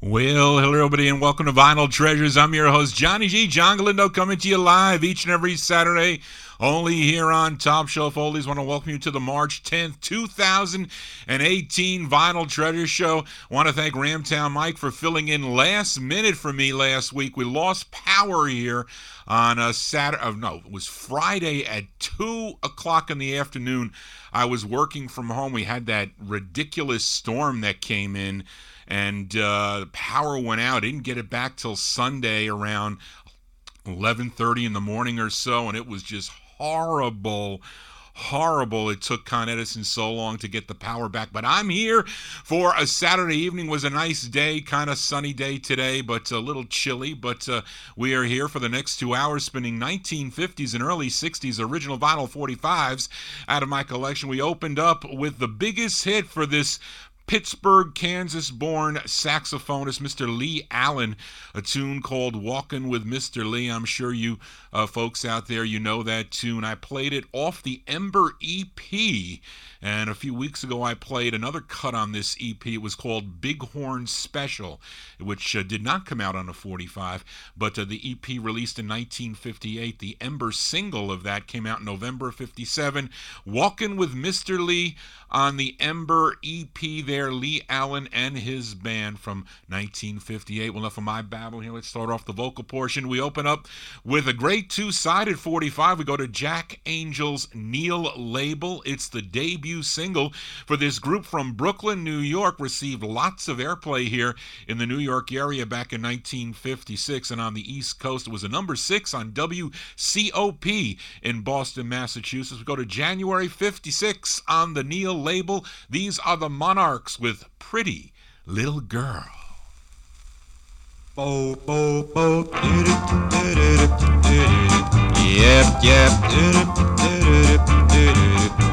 Well, hello everybody and welcome to Vinyl Treasures. I'm your host, Johnny G. John Galindo, coming to you live each and every Saturday, only here on Top Shelf Oldies. Want to welcome you to the March 10th, 2018 Vinyl Treasure Show. Want to thank Ramtown Mike for filling in last minute for me last week. We lost power here on a Saturday. It was Friday at 2 o'clock in the afternoon. I was working from home. We had that ridiculous storm that came in, and the power went out. I didn't get it back till Sunday around 11:30 in the morning or so, and it was just horrible. It took Con Edison so long to get the power back, but I'm here for a Saturday evening. It was a nice day, kind of sunny day today, but a little chilly. But we are here for the next 2 hours, spinning 1950s and early 60s original vinyl 45s out of my collection. We opened up with the biggest hit for this Pittsburgh, Kansas-born saxophonist, Mr. Lee Allen, a tune called Walkin' with Mr. Lee. I'm sure you folks out there, you know that tune. I played it off the Ember EP, and a few weeks ago I played another cut on this EP. It was called Bighorn Special, which did not come out on a 45, but the EP released in 1958. The Ember single of that came out in November of 57. Walkin' with Mr. Lee on the Ember EP there, Lee Allen and his band from 1958. Well, enough of my babble here. Let's start off the vocal portion. We open up with a great two-sided 45. We go to Jack Angel's Neil label. It's the debut single for this group from Brooklyn, New York. Received lots of airplay here in the New York area back in 1956, and on the East Coast it was a number 6 on WCOP in Boston, Massachusetts. We go to January 56 on the Neil label. These are the Monarchs with Pretty Little Girl. Bo, bo, bo, yep, yep,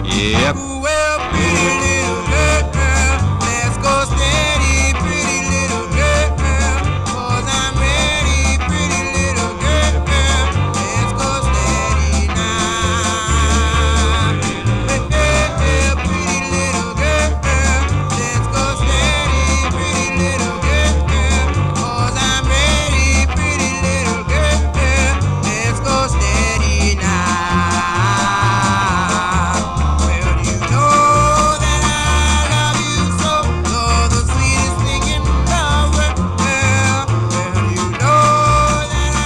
yep. Well, pretty little girl, let's go steady, pretty little girl, 'cause I'm ready, pretty little girl, let's go steady now. Pretty little girl, let's go steady, pretty little girl, 'cause I'm ready, pretty little girl, let's go steady now. Well, you know that I love you so, you're the sweetest thing in the world. Well, you know that I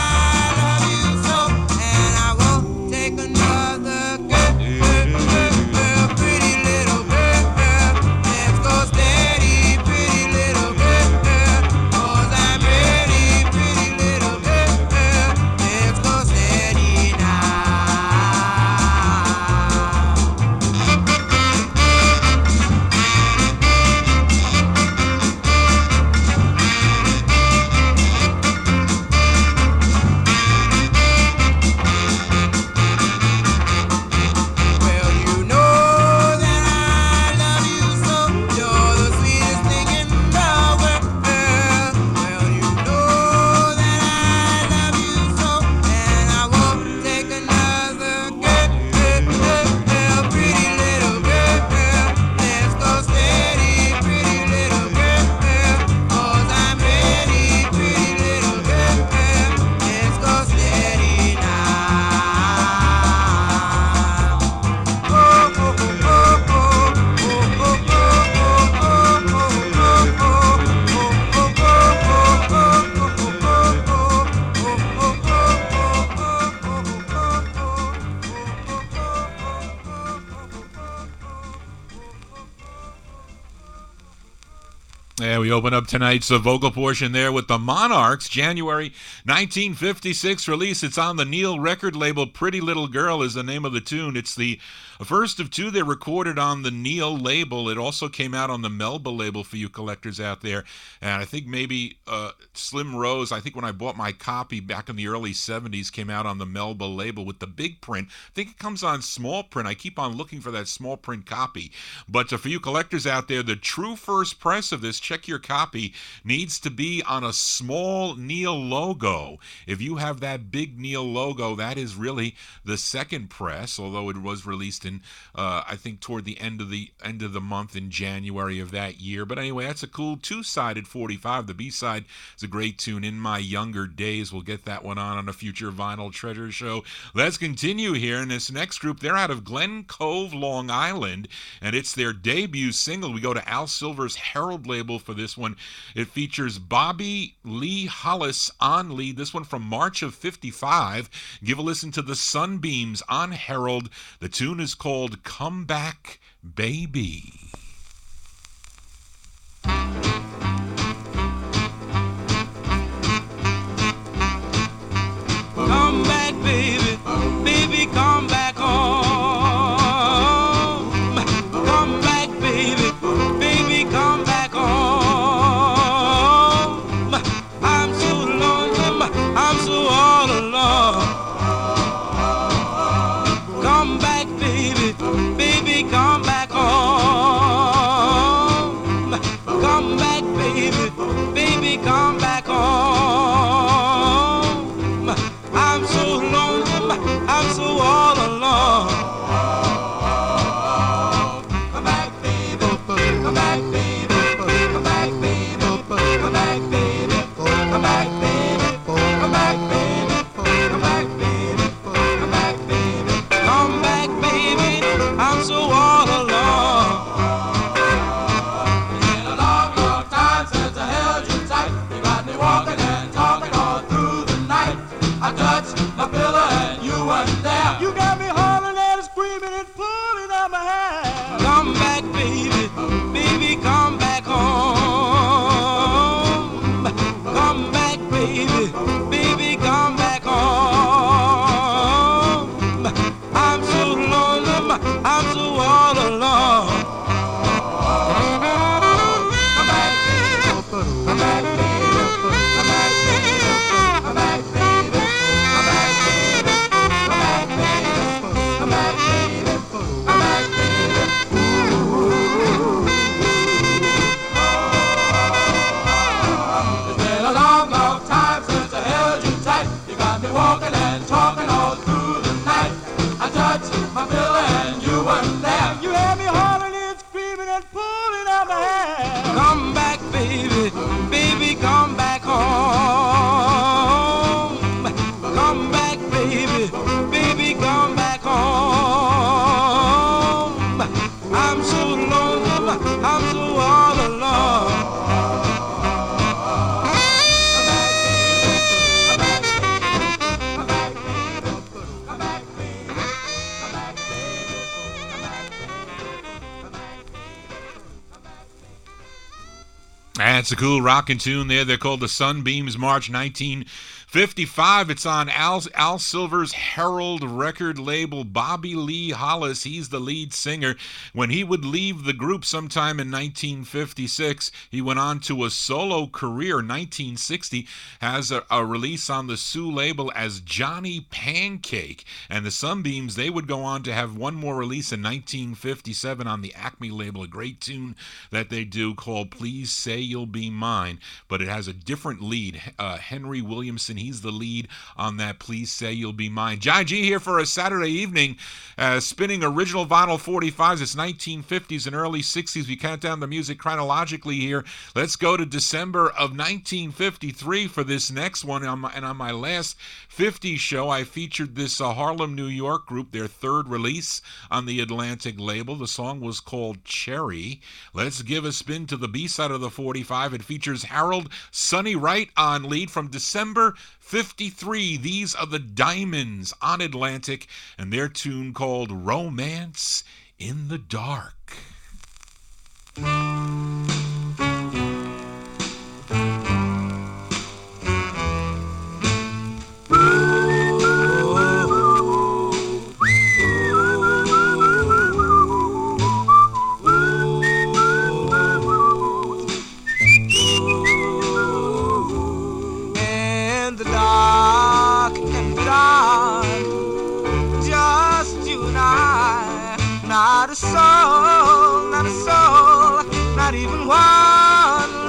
love you so, and I won't take another girl, pretty little girl, let's go steady, pretty little girl, 'cause I'm ready, pretty little girl, let's go steady now. Well, you know that I love you so, you're the sweetest thing in the world. Well, you know that I love you so, and I won't take another girl, pretty little girl, let's go steady, pretty little girl, 'cause I'm ready, pretty little girl, let's go steady now. Yeah, we open up tonight's vocal portion there with the Monarchs, January 1956 release. It's on the Neil record label. Pretty Little Girl is the name of the tune. It's the first of two they recorded on the Neil label. It also came out on the Melba label for you collectors out there. And I think maybe Slim Rose, I think when I bought my copy back in the early 70s, came out on the Melba label with the big print. I think it comes on small print. I keep on looking for that small print copy. But for you collectors out there, the true first press of this check your copy, needs to be on a small Neil logo. If you have that big Neil logo, that is really the second press, although it was released in, I think, toward the end of the month in January of that year. But anyway, that's a cool two-sided 45. The B-side is a great tune, In My Younger Days. We'll get that one on a future Vinyl Treasure Show. Let's continue here. And this next group, they're out of Glen Cove, Long Island, and it's their debut single. We go to Al Silver's Herald label for this one. It features Bobby Lee Hollis on lead. This one from March of 55. Give a listen to the Sunbeams on Herald. The tune is called Come Back, Baby. Come back, baby, baby, come back home. Come back, baby, baby, come back home. I'm so lonesome, I'm so all alone. Come back, baby, baby, come back home. Come back, baby, baby, come back home. I'm so lonesome, I'm so all alone. Come back, baby, come back, baby, come back, baby, come back, baby, come back, baby, come back, baby, come back, baby, come back, baby, come back, baby, I'm so all alone. It's been a long, long time since I held you tight. You got me walking and talking all through the night. I touched my pillow and you weren't there. You got me hollering and screaming and pulling out my hair. Come back, baby, baby, come back home. Come back, baby, baby, come back home. I'm so lonesome, I'm so all alone. Come back, baby, come back, baby, come back, baby, come back, baby. Come back, baby. Come back, baby. Come back, baby. Come back, baby. It's been a long, long time since I held you tight. You got me walking and talking all through the night. I touched my pillow and you weren't there. You had me hollering and screaming and pulling out my hair. Come back, baby, baby, come back home. Come back, baby, baby, come back home. I'm so lonesome, I'm so all alone. Come back, baby, come back, baby, come back, baby, come back, baby, come back, baby. That's a cool rockin' tune there. They're called the Sunbeams, March 1955. It's on Al Silver's Herald record label. Bobby Lee Hollis, he's the lead singer. When he would leave the group sometime in 1956, he went on to a solo career. 1960 has a release on the Sue label as Johnny Pancake. And the Sunbeams, they would go on to have one more release in 1957 on the Acme label, a great tune that they do called Please Say You'll Be Mine. But it has a different lead, Henry Williamson. He's the lead on that Please Say You'll Be Mine. John G here for a Saturday evening, spinning original vinyl 45s. It's 1950s and early 60s. We count down the music chronologically here. Let's go to December of 1953 for this next one. And on my last 50s show, I featured this Harlem, New York group, their third release on the Atlantic label. The song was called Cherry. Let's give a spin to the B-side of the 45. It features Harold Sonny Wright on lead from December 53. These are the Diamonds on Atlantic and their tune called Romance in the Dark. Not a soul, not even one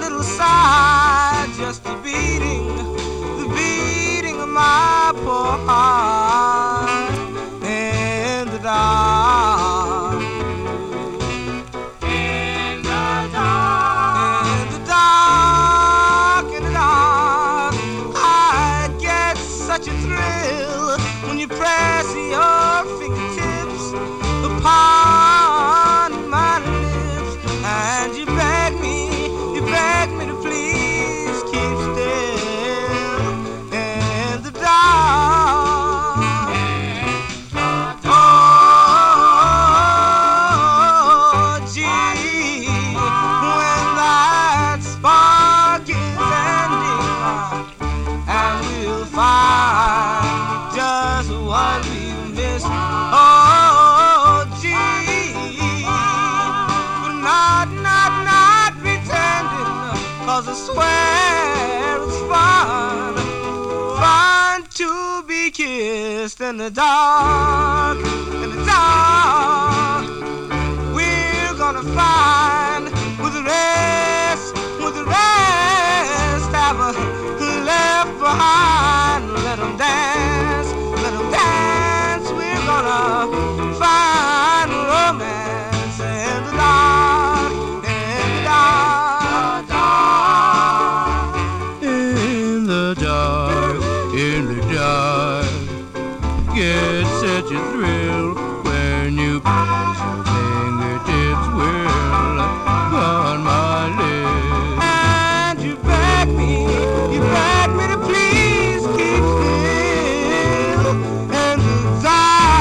I swear it's fun, fun to be kissed in the dark, in the dark. We're gonna find with the rest, have left behind. Let them dance, let them dance. We're gonna find romance in the dark, in the dark, in the dark, in the dark. Get such a thrill when you place your fingertips will on my lips. And you beg me to please keep still in the dark.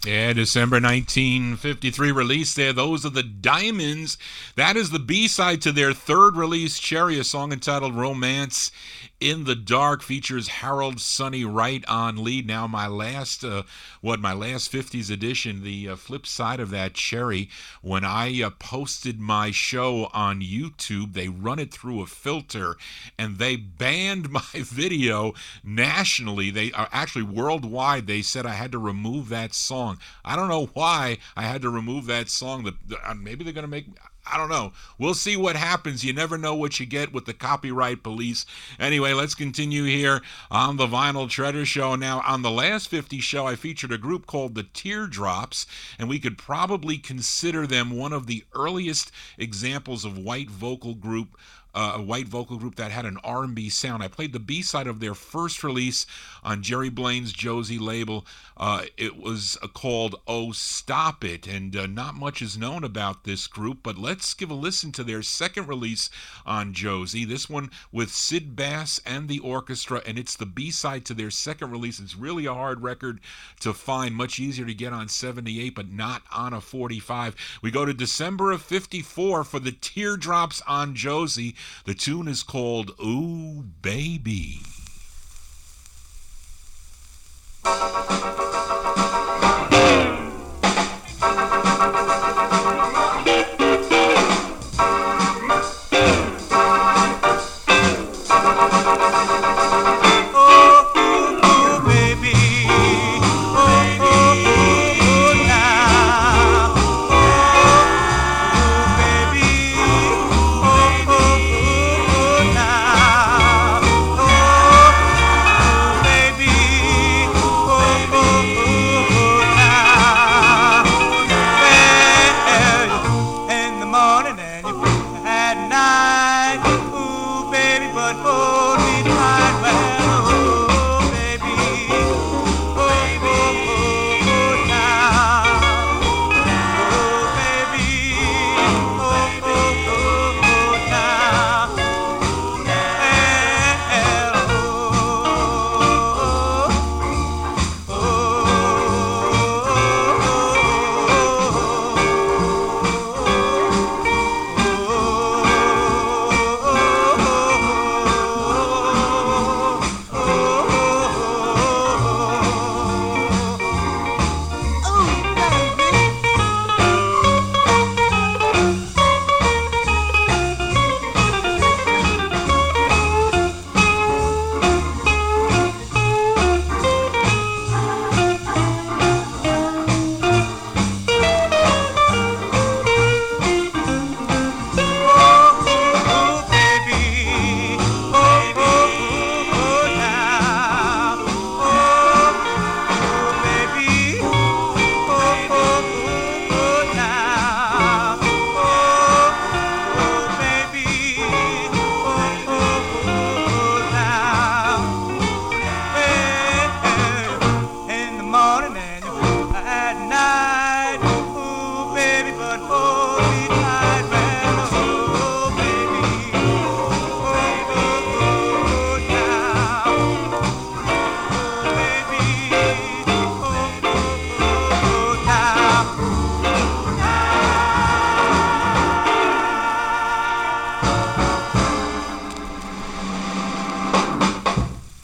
Yeah, December 1953 release there. Those are the Diamonds. That is the B-side to their third release, Cherry, a song entitled Romance in the Dark. Features Harold Sonny Wright on lead. Now my last 50's edition, the flip side of that, Cherry, when I posted my show on YouTube, they run it through a filter and they banned my video nationally. They are actually worldwide. They said I had to remove that song. I don't know why I had to remove that song. Maybe they're going to make... I don't know. We'll see what happens. You never know what you get with the copyright police. Anyway, let's continue here on the Vinyl Treasure Show. Now, on the last 50 show, I featured a group called the Teardrops, and we could probably consider them one of the earliest examples of a white vocal group that had an R&B sound. I played the B-side of their first release on Jerry Blaine's Josie label. It was called Oh Stop It, and not much is known about this group, but let's give a listen to their second release on Josie, this one with Sid Bass and the orchestra, and it's the B-side to their second release. It's really a hard record to find, much easier to get on 78, but not on a 45. We go to December of 54 for the Teardrops on Josie. The tune is called Ooh Baby. Oh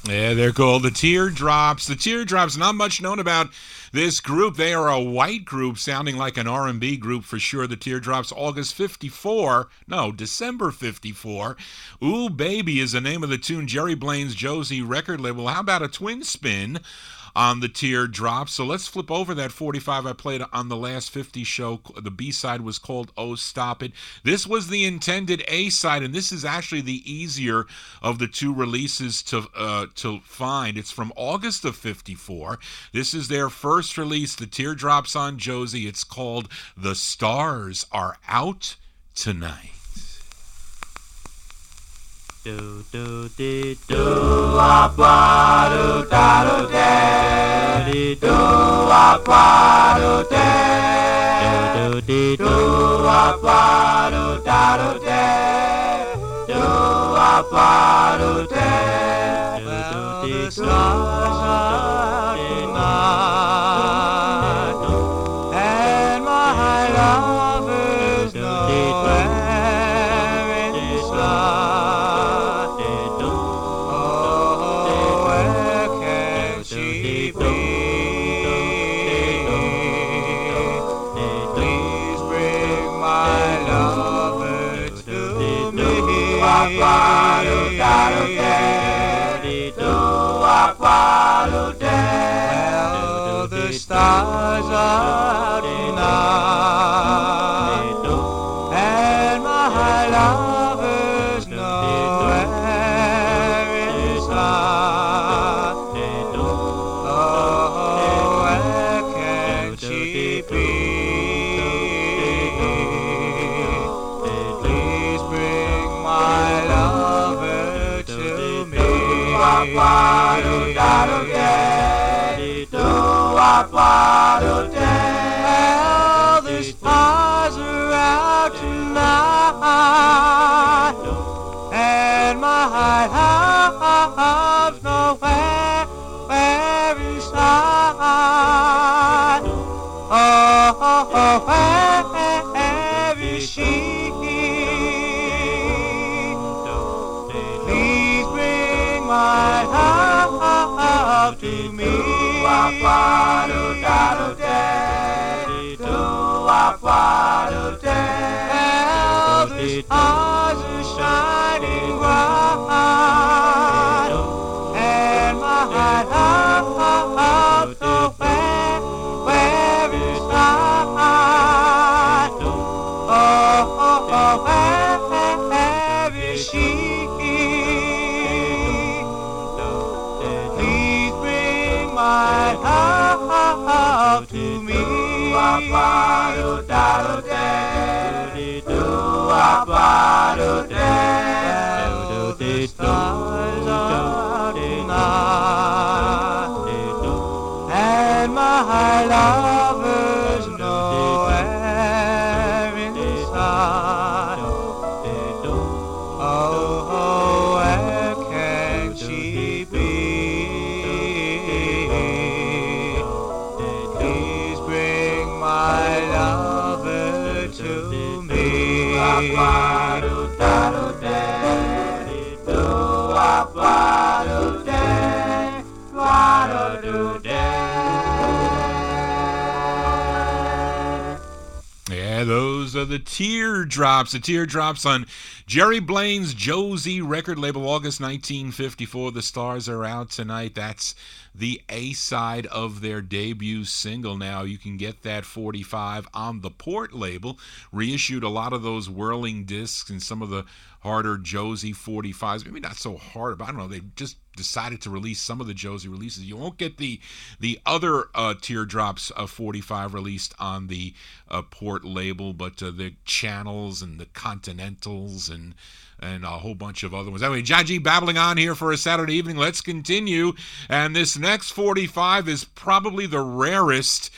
Yeah, they're called the Teardrops. The Teardrops, not much known about this group. They are a white group sounding like an R&B group for sure. The Teardrops, December 54. Ooh Baby is the name of the tune. Jerry Blaine's Josie record label. How about a twin spin on the Teardrops? So let's flip over that 45 I played on the last 50 show. The B-side was called Oh Stop It. This was the intended A-side, and this is actually the easier of the two releases to find. It's from August of 54. This is their first release, the Teardrops on Josie. It's called The Stars Are Out Tonight. Do do dee do wop wa do da do dee do wop wa do dee do dee do wop wa do da do dee do wop wa do dee. Well, the stars are tonight, and my love is nowhere in sight. Well, the stars are tonight, and my love is nowhere in sight. Oh, where can she be? Please bring my lover to me. Well, the stars are out tonight, and my love's nowhere inside. Oh, where is she? Please bring my love to me. Well, the stars are shining bright, and my love's nowhere inside. Oh, where is she? Please bring my love to me. Well, the stars are tonight, and my lover's nowhere inside. Oh, where can she be? Please bring my lover to me. Yeah, those are the Teardrops. The Teardrops on Jerry Blaine's Josie record label, August 1954. The Stars Are Out Tonight. That's the A-side of their debut single. Now, you can get that 45 on the Port label. Reissued a lot of those whirling discs and some of the harder Josie 45s. Maybe not so hard, but I don't know. They just decided to release some of the Josie releases. You won't get the other Teardrops 45 released on the Port label, but the Channels and the Continentals and a whole bunch of other ones. Anyway, John G babbling on here for a Saturday evening. Let's continue. And this next 45 is probably the rarest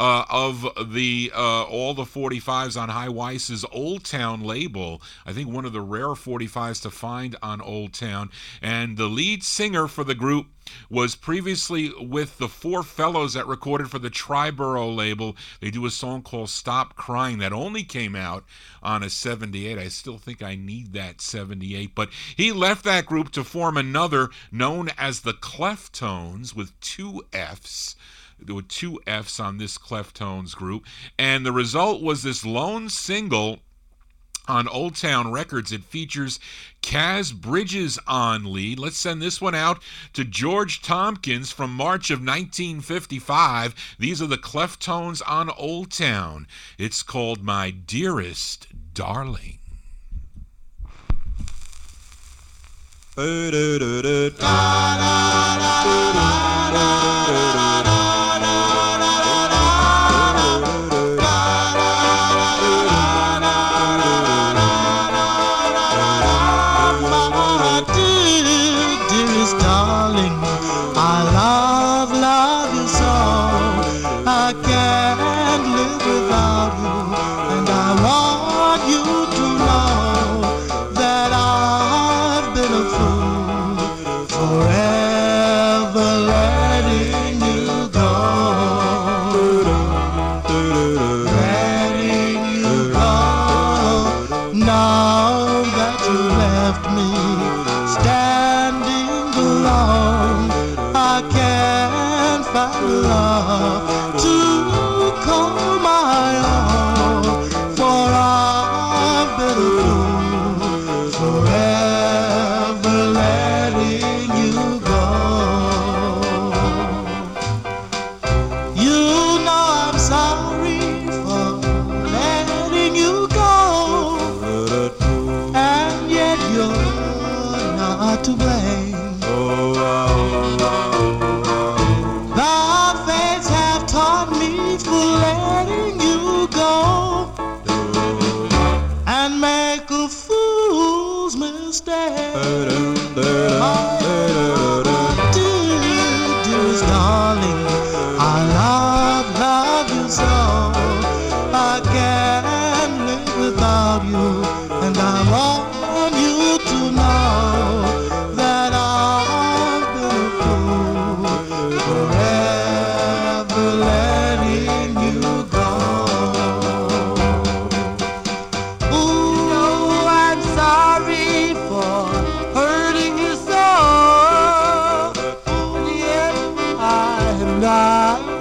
of the all the 45s on High Weiss's Old Town label. I think one of the rare 45s to find on Old Town. And the lead singer for the group was previously with the four fellows that recorded for the Triborough label. They do a song called Stop Crying that only came out on a 78. I still think I need that 78. But he left that group to form another known as the Cleftones with two Fs. There were two Fs on this Cleftones group. And the result was this lone single on Old Town Records. It features Kaz Bridges on lead. Let's send this one out to George Tompkins from March of 1955. These are the Cleftones on Old Town. It's called My Dearest Darling.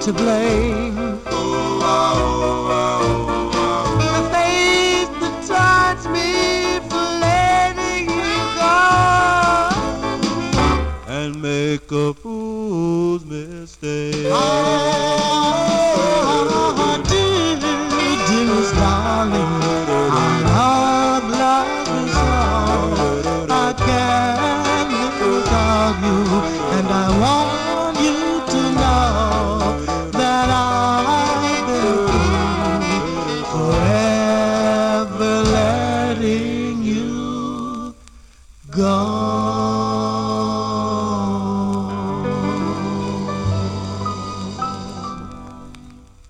To blame. The face that taunts me for letting you go and make a fool's mistake. Oh, dearest darling, I love you so. I can't live without you, and I want you to know that I've been forever letting you go.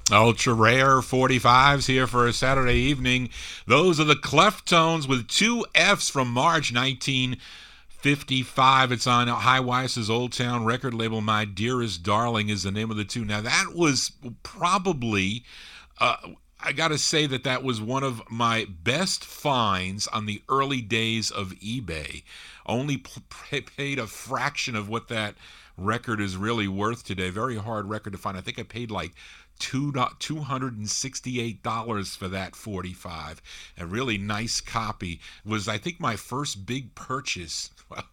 Ultra rare 45s here for a Saturday evening. Those are the Cleftones with two Fs from March 1955. It's on High Weiss's Old Town record label. My Dearest Darling is the name of the tune. Now, that was probably, I got to say that was one of my best finds on the early days of eBay. Only paid a fraction of what that record is really worth today. Very hard record to find. I think I paid like $268 for that 45. A really nice copy. It was, I think, my first big purchase. Well,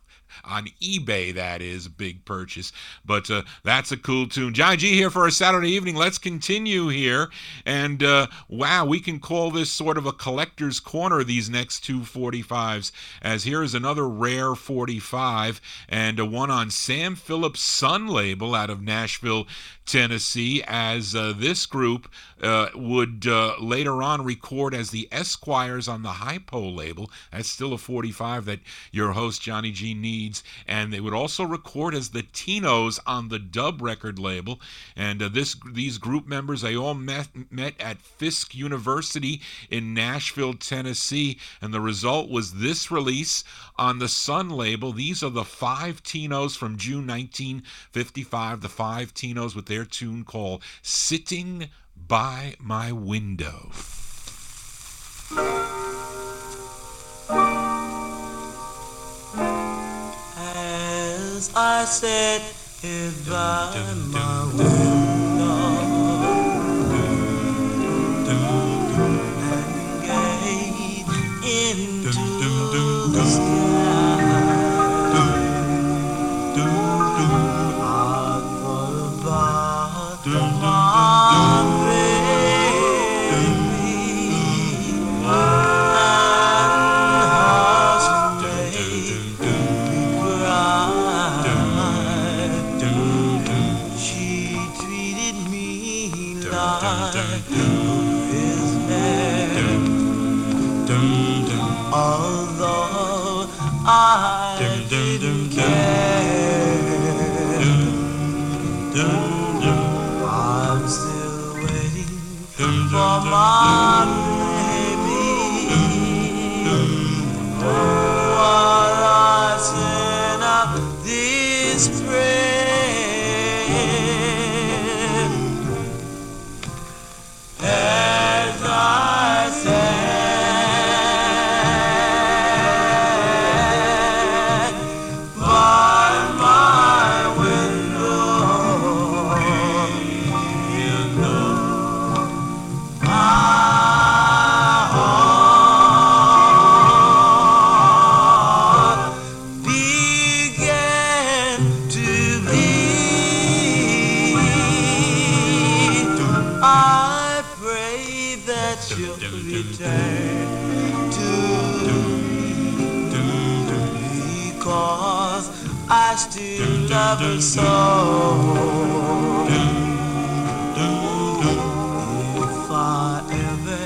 on eBay, that is a big purchase. But that's a cool tune. Johnny G here for a Saturday evening. Let's continue here. And wow, we can call this sort of a collector's corner, these next two 45s, as here is another rare 45 and one on Sam Phillips' Sun label out of Nashville, Tennessee, as this group would later on record as the Esquires on the Hypo label. That's still a 45 that your host Johnny G Seeds, and they would also record as the Tinos on the Dub record label. And these group members, they all met at Fisk University in Nashville, Tennessee, and the result was this release on the Sun label. These are the Five Tinos from June 1955, the Five Tinos with their tune called Sitting by My Window. As I sat here by my window and gazed into the sky, I thought about my although I didn't care, I'm still waiting for my baby. While I send up this prayer, as I say. I still love her so. If I ever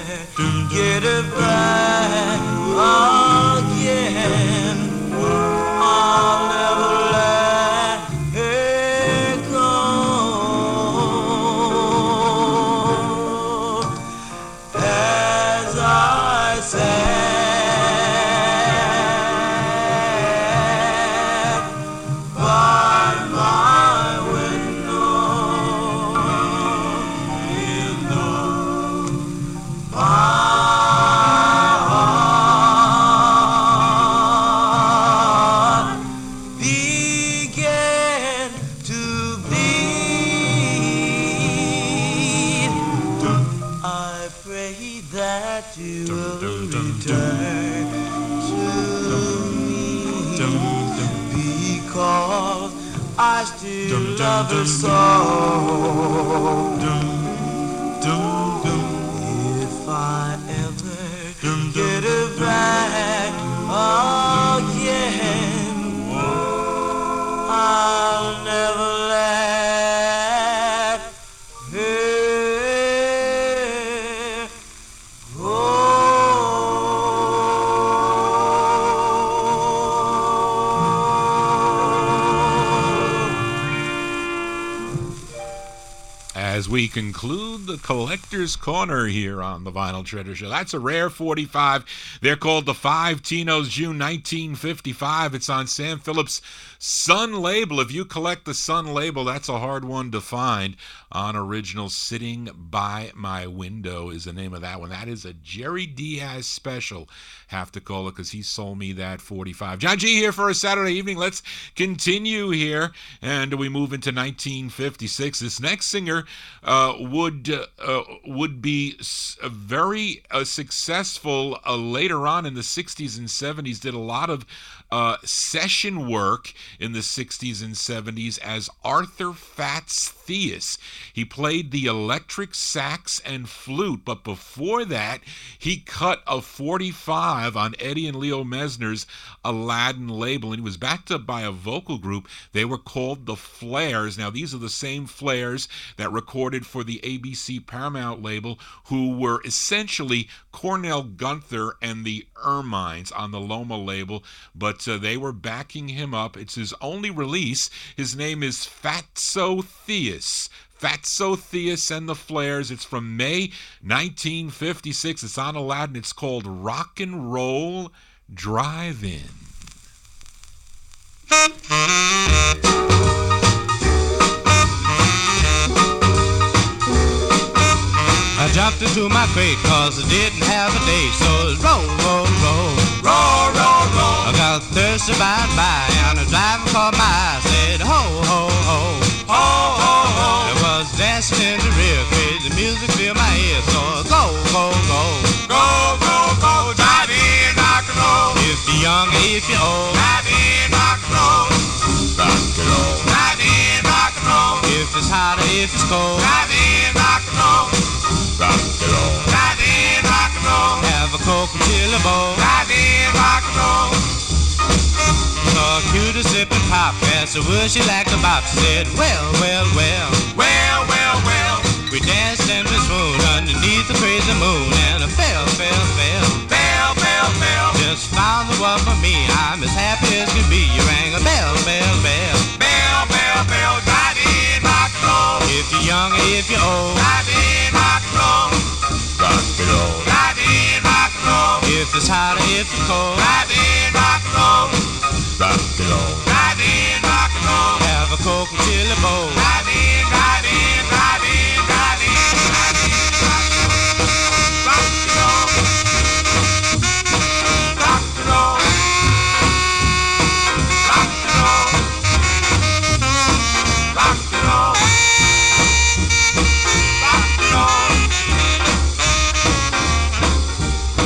get her back again, I'll never let her go. As I say. I still love her so. If I ever get her back again, I'll never let her go. As we conclude the Collector's Corner here on the Vinyl Treasure Show. That's a rare 45. They're called the Five Tinos, June 1955. It's on Sam Phillips' Sun label. If you collect the Sun label, that's a hard one to find. On original, Sitting by My Window is the name of that one. That is a Jerry Diaz special. Have to call it because he sold me that 45. John G here for a Saturday evening. Let's continue here, and we move into 1956. This next singer would be very successful later on in the 60s and 70s. Did a lot of session work in the 60s and 70s as Arthur Fats Theus. He played the electric sax and flute, but before that, he cut a 45 on Eddie and Leo Mesner's Aladdin label, and he was backed up by a vocal group. They were called the Flares. Now, these are the same Flares that recorded recorded for the ABC Paramount label, who were essentially Cornell Gunther and the Ermines on the Loma label, but they were backing him up. It's his only release. His name is Fatso Theus. Fatso Theus and the Flares. It's from May 1956. It's on Aladdin. It's called Rock and Roll Drive-In. I jumped into my crate cause I didn't have a date, so it's roll, roll, roll, roll, roll, roll. I got thirsty by and by, and the driver caught my eye, said ho, ho, ho, ho, ho, ho. There was dancing in the rear crate, the music filled my ear, so I go, go, go, go, go, go, drive in rock and roll. If you're young or if you're old, drive in rock and roll, rock and roll, drive in rock and roll. If it's hot or if it's cold, drive in rock and roll. Rock and roll. Drive in, rock and roll. Have a Coke and chili bowl. Drive in, rock and roll. Saw a cutie sipping pop, asked her would she like a bop. She said, well, well, well, well, well, well. We danced and we swooned underneath the crazy moon, and I fell, fell, fell, fell, fell, fell. Just found the one for me. I'm as happy as can be. You rang a bell, bell, bell, bell, bell, bell. Drive in, rock and roll. If you're young or if you're old, drive in, rock and roll. Rock and roll. Drive in, rock and roll. If it's hot or if it's cold, drive in, rock and roll. Rock and roll. Drive in, rock and roll. Have a Coke and chili bowl. Drive in, drive in, drive in, drive in, drive in, rock and roll. Rock and roll. Rock and roll. Rock and roll. Rock and roll.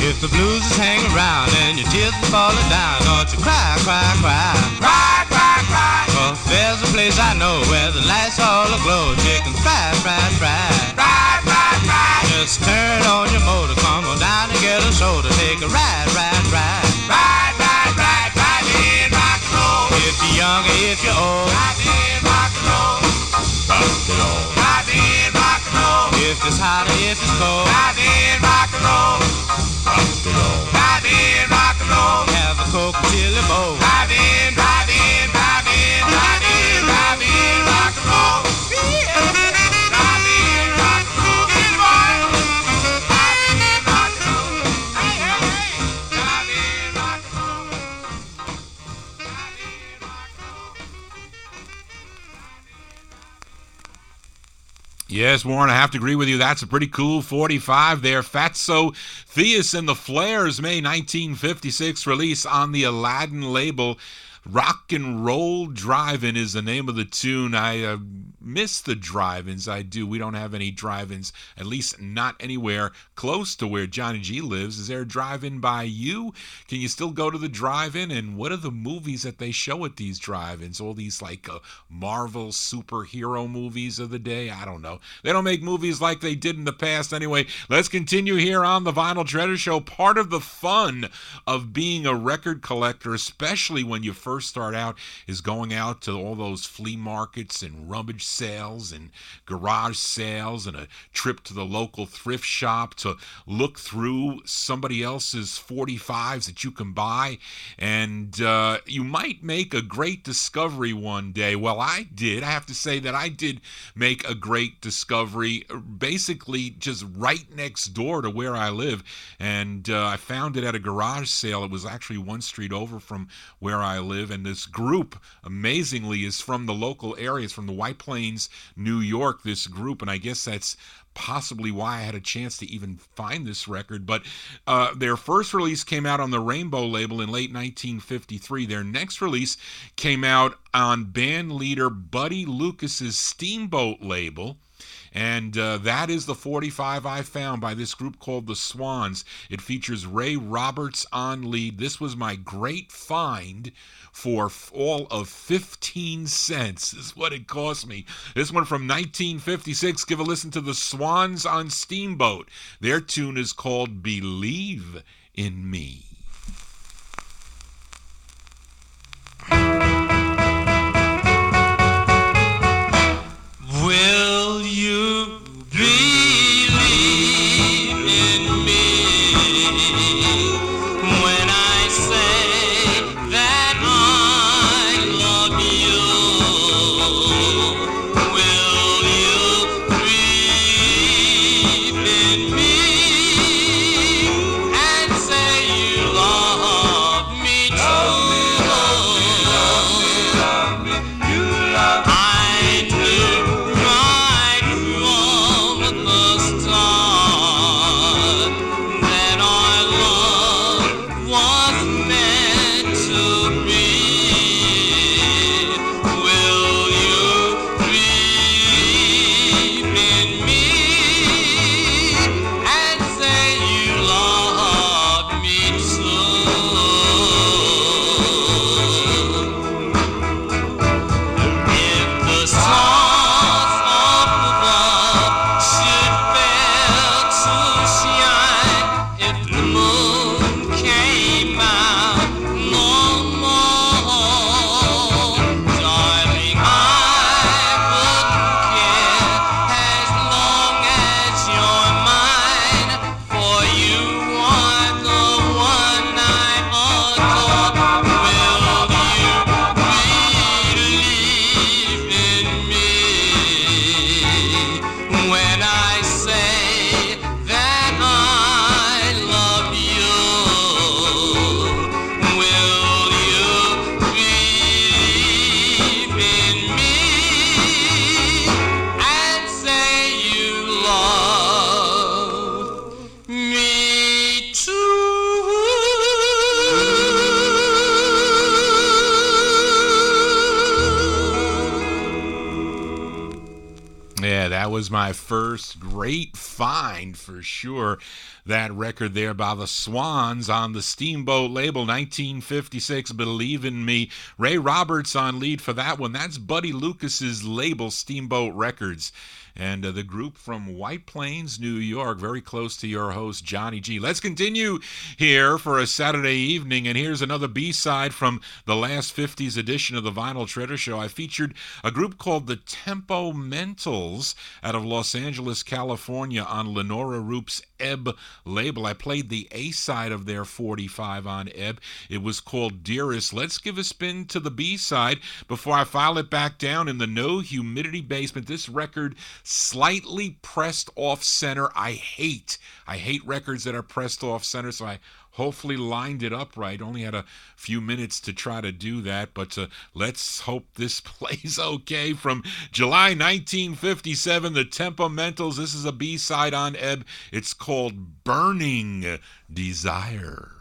If the blues is hanging around and your tears are falling down, don't you cry, cry, cry, cry, cry, cry. Well, there's a place I know where the lights all aglow. Chicken fried, fried, fried, fried, fried, fried. Just turn on your motor, come on down and get a soda. Take a ride, ride, ride, ride, ride, ride, ride in rock and roll. If you're young or if you're old, ride in rock and roll, rock and roll, ride in rock and roll. If it's hot or if it's cold, ride in rock and roll. Rock and roll. Drive in, rock and roll. Have a Coke and chili bowl. Drive in, drive in, drive in, drive in, drive in, rock and roll. Drive in, rock and roll. Get it, boy. Drive in, rock and roll. Hey, hey, hey. Drive in, rock and roll. Drive in, rock and roll. Yes, Warren, I have to agree with you. That's a pretty cool 45 there. Fatso Theus and the Flares, May 1956 release on the Aladdin label. Rock and Roll Drive-In is the name of the tune. I miss the drive-ins. I do. We don't have any drive-ins, at least not anywhere close to where Johnny G lives. Is there a drive-in by you? Can you still go to the drive-in? And what are the movies that they show at these drive-ins? All these like Marvel superhero movies of the day? I don't know. They don't make movies like they did in the past. Anyway, let's continue here on the Vinyl Treasure Show. Part of the fun of being a record collector, especially when you first start out, is going out to all those flea markets and rummage sales and garage sales and a trip to the local thrift shop to look through somebody else's 45s that you can buy, and you might make a great discovery one day. Well, I have to say that I did make a great discovery basically just right next door to where I live, and I found it at a garage sale. It was actually one street over from where I live, and this group amazingly is from the local areas, from the White Plains, New York, this group, and I guess that's possibly why I had a chance to even find this record. But their first release came out on the Rainbow label in late 1953. Their next release came out on band leader Buddy Lucas's Steamboat label. And that is the 45 I found by this group called the Swans. It features Ray Roberts on lead. This was my great find for all of 15 cents. This is what it cost me. This one from 1956. Give a listen to the Swans on Steamboat. Their tune is called Believe in Me. Will you Yeah, that was my first great find for sure. That record there by the Swans on the Steamboat label, 1956, Believe in Me. Ray Roberts on lead for that one. That's Buddy Lucas's label, Steamboat Records. And the group from White Plains, New York, very close to your host, Johnny G. Let's continue here for a Saturday evening, and here's another B-side from the last 50's edition of the Vinyltreasure Show. I featured a group called the Tempo Mentals out of Los Angeles, California on Lenora Roop's Ebb label. I played the A-side of their 45 on Ebb. It was called Dearest. Let's give a spin to the B-side before I file it back down in the No Humidity basement. This record slightly pressed off center. I hate records that are pressed off center, so I hopefully lined it up right. Only had a few minutes to try to do that, but let's hope this plays okay. From July 1957, the Temperamentals. This is a B-side on Ebb. It's called Burning Desire.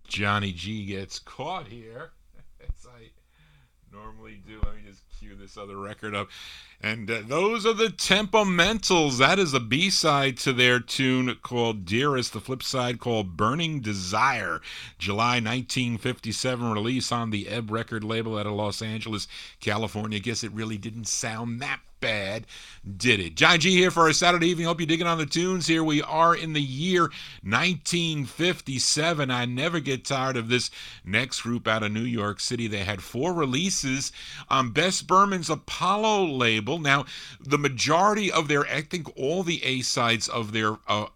Johnny G gets caught here, as I normally do. Let me just cue this other record up. And those are the Temperamentals. That is a B-side to their tune called Dearest. The flip side called Burning Desire. July 1957 release on the Ebb record label out of Los Angeles, California. Guess it really didn't sound that bad, did it? Johnny G here for a Saturday evening. Hope you're digging on the tunes. Here we are in the year 1957. I never get tired of this next group out of New York City. They had 4 releases on Bess Berman's Apollo label. Now, the majority of their, I think all the A-sides of their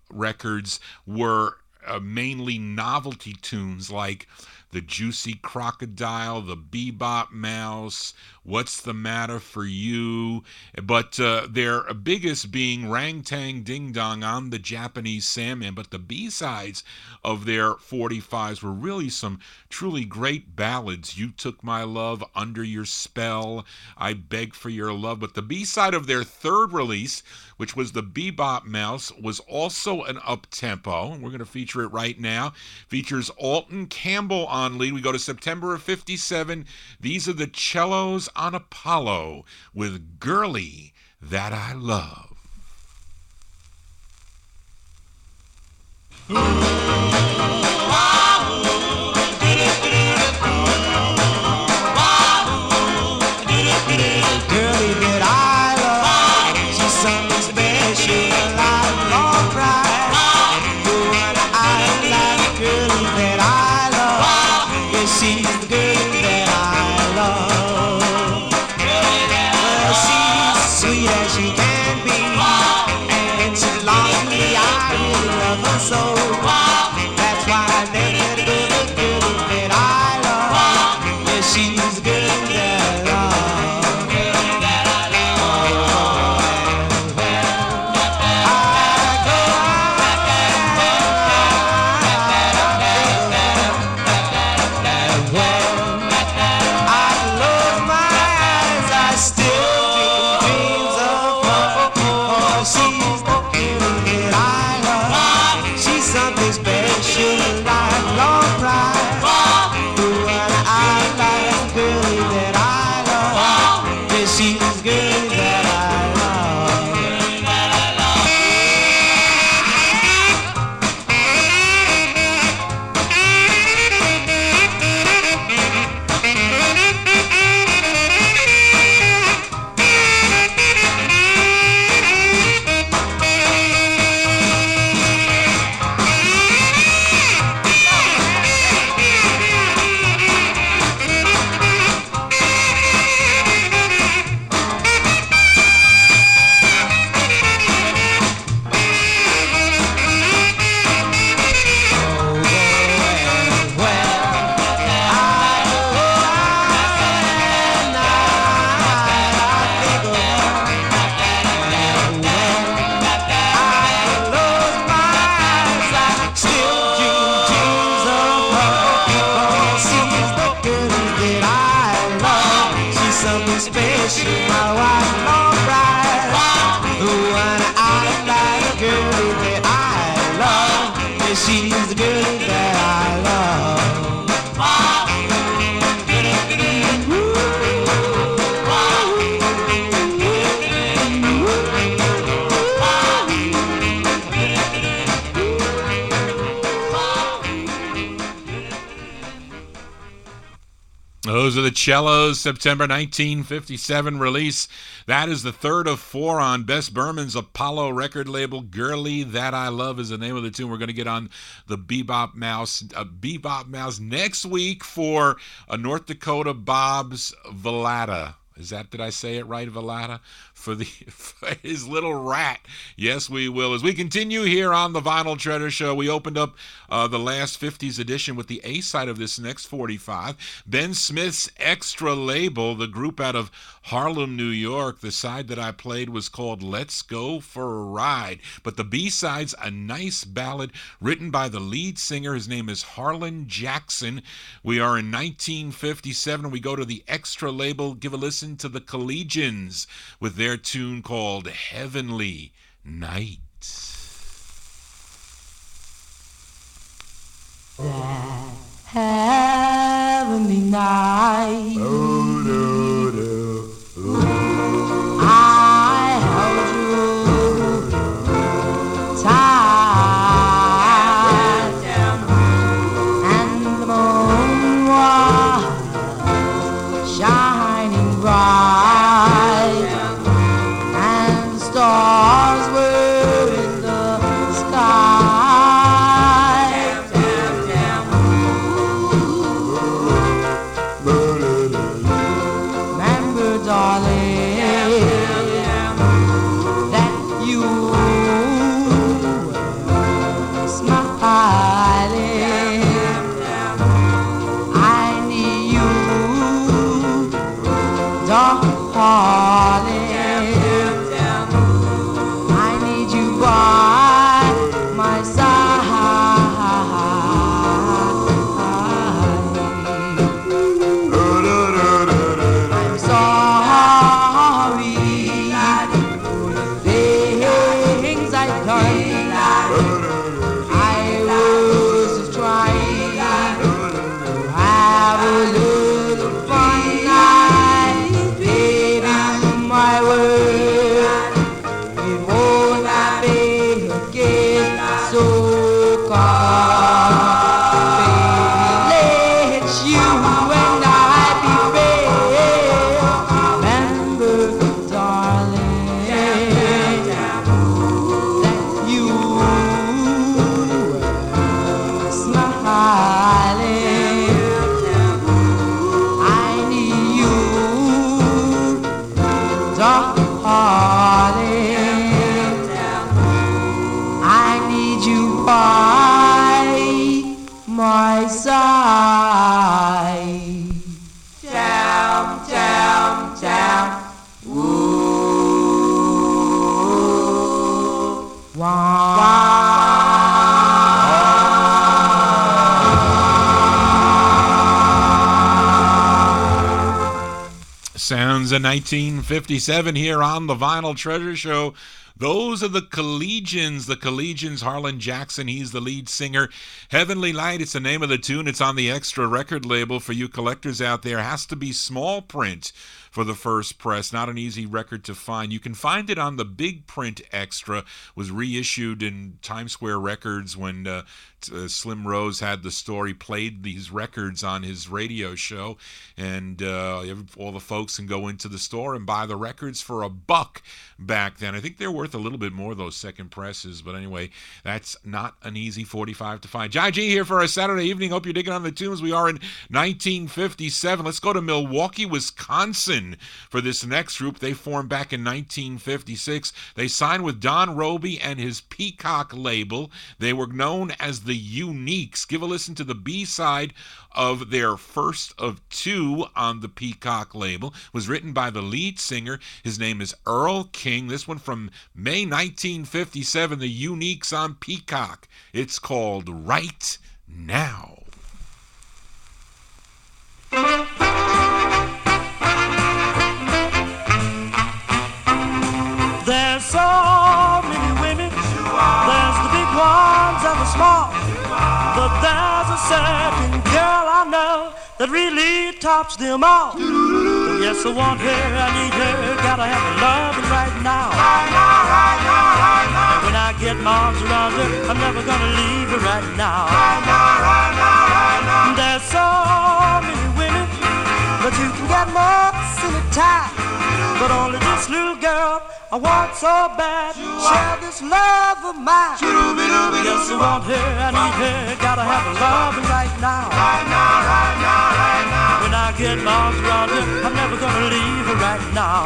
records were mainly novelty tunes like The Juicy Crocodile, The Bebop Mouse, What's the Matter for You, but their biggest being Rang Tang Ding Dong on the Japanese Sandman. But the B-sides of their 45s were really some truly great ballads. You Took My Love, Under Your Spell, I Beg for Your Love. But the B-side of their third release, which was the Bebop Mouse, was also an up-tempo. We're going to feature it right now. Features Alton Campbell on lead. We go to September of 57. These are the Cellos on Apollo with Girlie That I Love. Ooh, ah, ooh, Those are the Cellos, September 1957 release. That is the third of four on Bess Berman's Apollo record label. Girlie That I Love is the name of the tune. We're going to get on the Bebop Mouse next week for North Dakota Bob's Velada. Did I say it right, Velada? For his little rat. Yes, we will. As we continue here on the Vinyl Treasure Show, we opened up the last 50's edition with the A side of this next 45. Ben Smith's Extra Label, the group out of Harlem, New York. The side that I played was called Let's Go for a Ride. But the B side's a nice ballad written by the lead singer. His name is Harlan Jackson. We are in 1957. We go to the Extra Label. Give a listen to the Collegians with their tune called Heavenly Night. That heavenly night, I held you tight, and the moon was shining bright, and the stars were in the sky. Remember, darling, that you were smiling. I need you, darling. I need you by my side. I'm sorry for the things I've done. I was just trying to have a little fun. I gave you my word, it won't happen again. So come, baby, let you and I be fair. Remember, darling, that you were smiling. I need you, darling. I need you by my side. Down, down, down. Ooh. Sounds of 1957 here on the Vinyl Treasure Show. Those are the Collegians, Harlan Jackson, he's the lead singer. Heavenly Light, it's the name of the tune. It's on the Extra record label for you collectors out there. Has to be small print for the first press. Not an easy record to find. You can find it on the big print Extra. Was reissued in Times Square Records when Slim Rose had the story, played these records on his radio show, and all the folks can go into the store and buy the records for $1 back then. I think they're worth a little bit more, those second presses, but anyway, that's not an easy 45 to find. JohnnyG here for a Saturday evening. Hope you're digging on the tunes. We are in 1957. Let's go to Milwaukee, Wisconsin for this next group. They formed back in 1956. They signed with Don Roby and his Peacock label. They were known as the Uniques. Give a listen to the B-side of their first of two on the Peacock label. It was written by the lead singer. His name is Earl King. This one from May 1957, the Uniques on Peacock. It's called Right Now. There's so many women. There's the big ones and the small. But there's a certain girl I know that really tops them all. Oh, yes, I want her, I need her. Gotta have her loving right now. And when I get my arms around her, I'm never gonna leave her right now. There's so many women. this little girl I want so bad. Share this love of mine. Yes, I want her, I need her. Gotta have a love right now. When I get my arms around her, I'm never gonna leave her right now.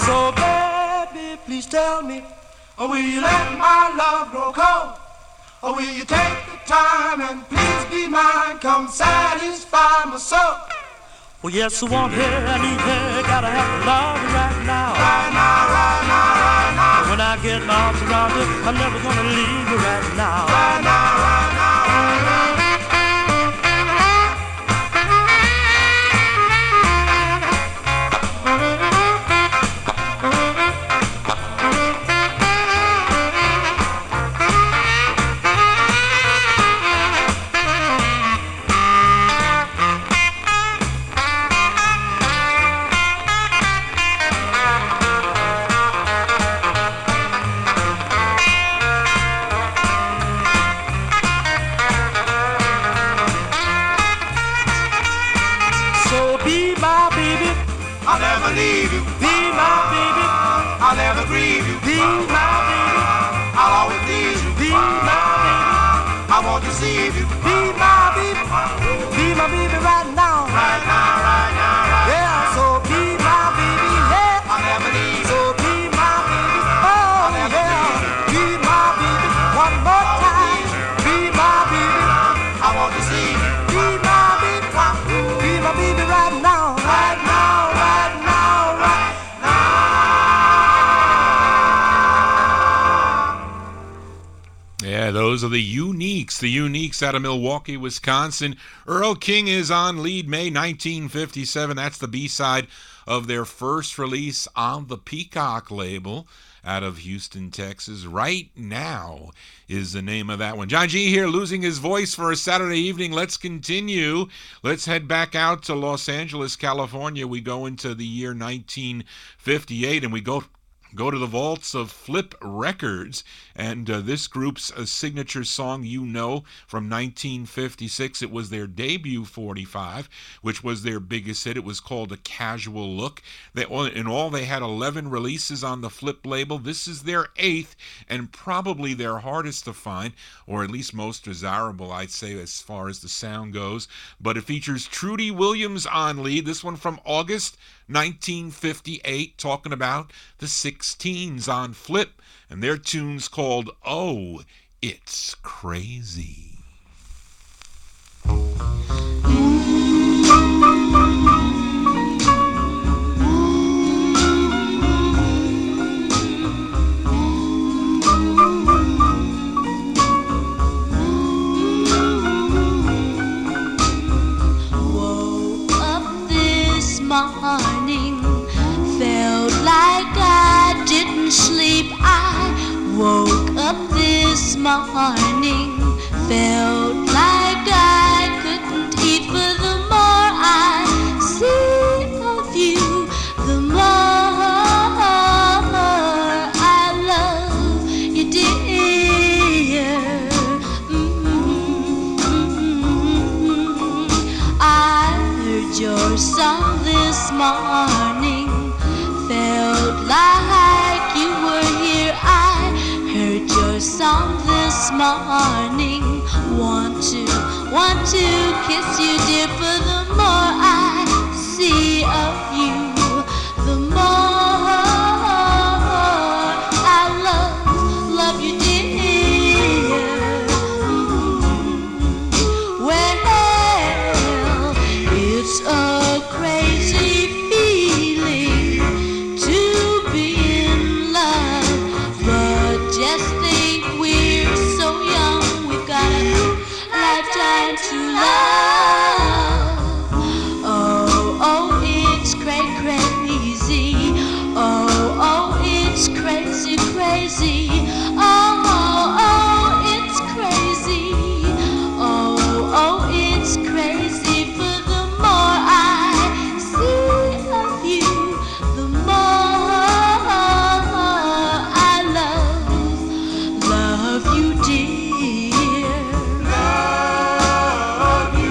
So baby, please tell me, or will you let my love grow cold? Or will you take the time and please be mine? Come satisfy my soul. Well, yes, I want her, I need her. Gotta have a love right now. When I get my arms around her, I'm never gonna leave her right now. I'll never leave you. Be my baby. I'll never grieve you. Be my baby. I'll always please you. Be my baby. I won't deceive you. Be my baby. Be my baby right now. Right now, right now, right now. Yeah, so be my baby. Yeah. I'll never leave you. So be my baby. Oh, yeah. Be my baby. One more time. Be my baby. I won't deceive you. Be my baby. Be my baby right now. Right now. Yeah, those are the Uniques. The Uniques out of Milwaukee, Wisconsin. Earl King is on lead May 1957. That's the B-side of their first release on the Peacock label out of Houston, Texas. Right Now is the name of that one. John G here, losing his voice for a Saturday evening. Let's continue. Let's head back out to Los Angeles, California. We go into the year 1958, and we go to the vaults of Flip Records, and this group's signature song, You Know, from 1956. It was their debut 45, which was their biggest hit. It was called A Casual Look. In all, they had 11 releases on the Flip label. This is their 8th, and probably their hardest to find, or at least most desirable, I'd say, as far as the sound goes. But it features Rudy Williams on lead. This one from August 1958, talking about the 16's on Flip, and their tune's called Oh, It's Crazy. Morning, felt like I didn't sleep. I woke up this morning, felt like I couldn't eat. But the more I see of you, the more I love you, dear. I heard your song this morning, felt like you were here. I heard your song this morning, want to kiss you, dear. But the more I see of you, the more I love you, dear. Well, it's a crazy feeling to be in love, but just think we're so young, we've got a lifetime to love. Oh, it's crazy. Oh, it's crazy. Oh, it's crazy. Oh, it's crazy. For the more I see of you, the more I love you, dear. Love you.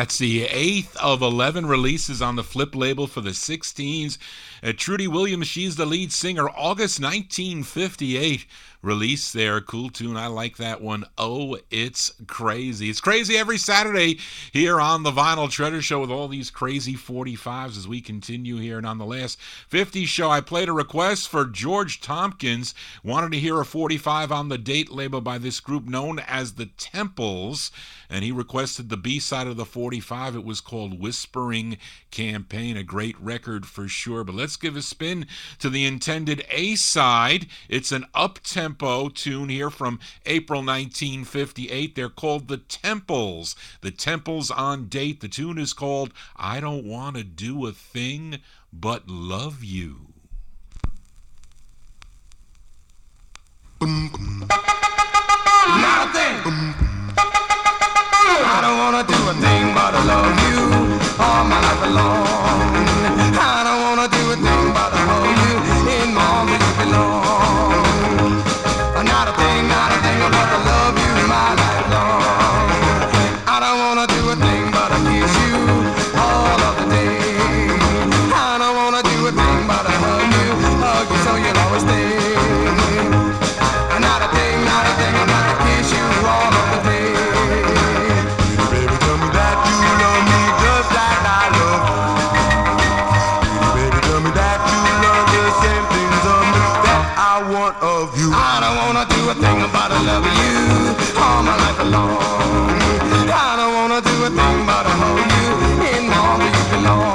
That's the 8th of 11 releases on the Flip label for the 60's. Rudy Williams, she's the lead singer. August 1958 release there. Cool tune. I like that one. Oh, it's crazy. It's crazy every Saturday here on the Vinyl Treasure Show with all these crazy 45s as we continue here. And on the last 50 show, I played a request for George Tompkins. Wanted to hear a 45 on the Date label by this group known as the Temples. And he requested the B-side of the 45. It was called Whispering Campaign, a great record for sure. But let's give a spin to the intended A-side. It's an up-tempo tune here from April 1958. They're called the Temples. The Temples on Date. The tune is called I Don't Want to Do a Thing But Love You. Not a thing. I don't wanna do a thing but love you all my life along. I don't wanna do a thing but hold you in my arms where you belong. Not a thing but to love you my life long. I don't wanna do a thing but kiss you all of the day. I don't wanna do a thing but hug you so you'll always stay. Not a thing about to kiss you all of the day. I don't wanna do a thing about loving you all my life along. I don't wanna do a thing but hold you in my arms where you belong.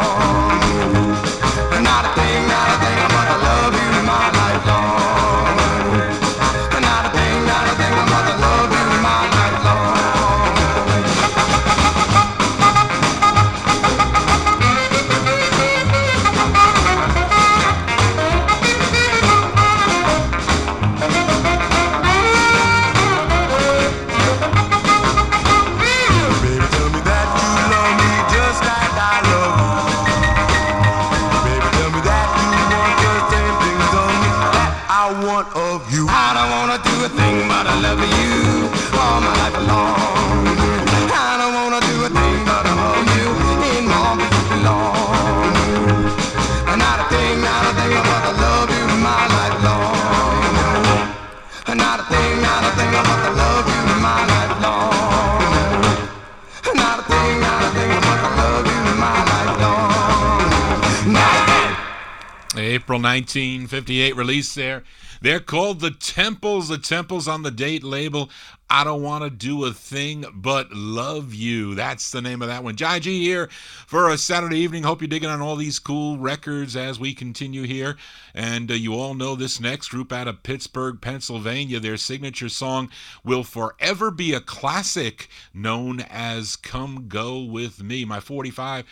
Not a thing about to love you my life long. Not a thing about to love you my life long. I don't wanna do a thing but love you all my life long. I don't wanna do a thing but hold you in my arms where you belong. Not a thing but to love you my life long. Not a thing but to love you my life long. Not a thing but to love you my life long. Not a thing. April 1958 release there. They're called the Temples on the Date label. I don't want to do a thing but love you. That's the name of that one. Jai G here for a Saturday evening. Hope you're digging on all these cool records as we continue here. And you all know this next group out of Pittsburgh, Pennsylvania. Their signature song will forever be a classic known as Come Go With Me. My 45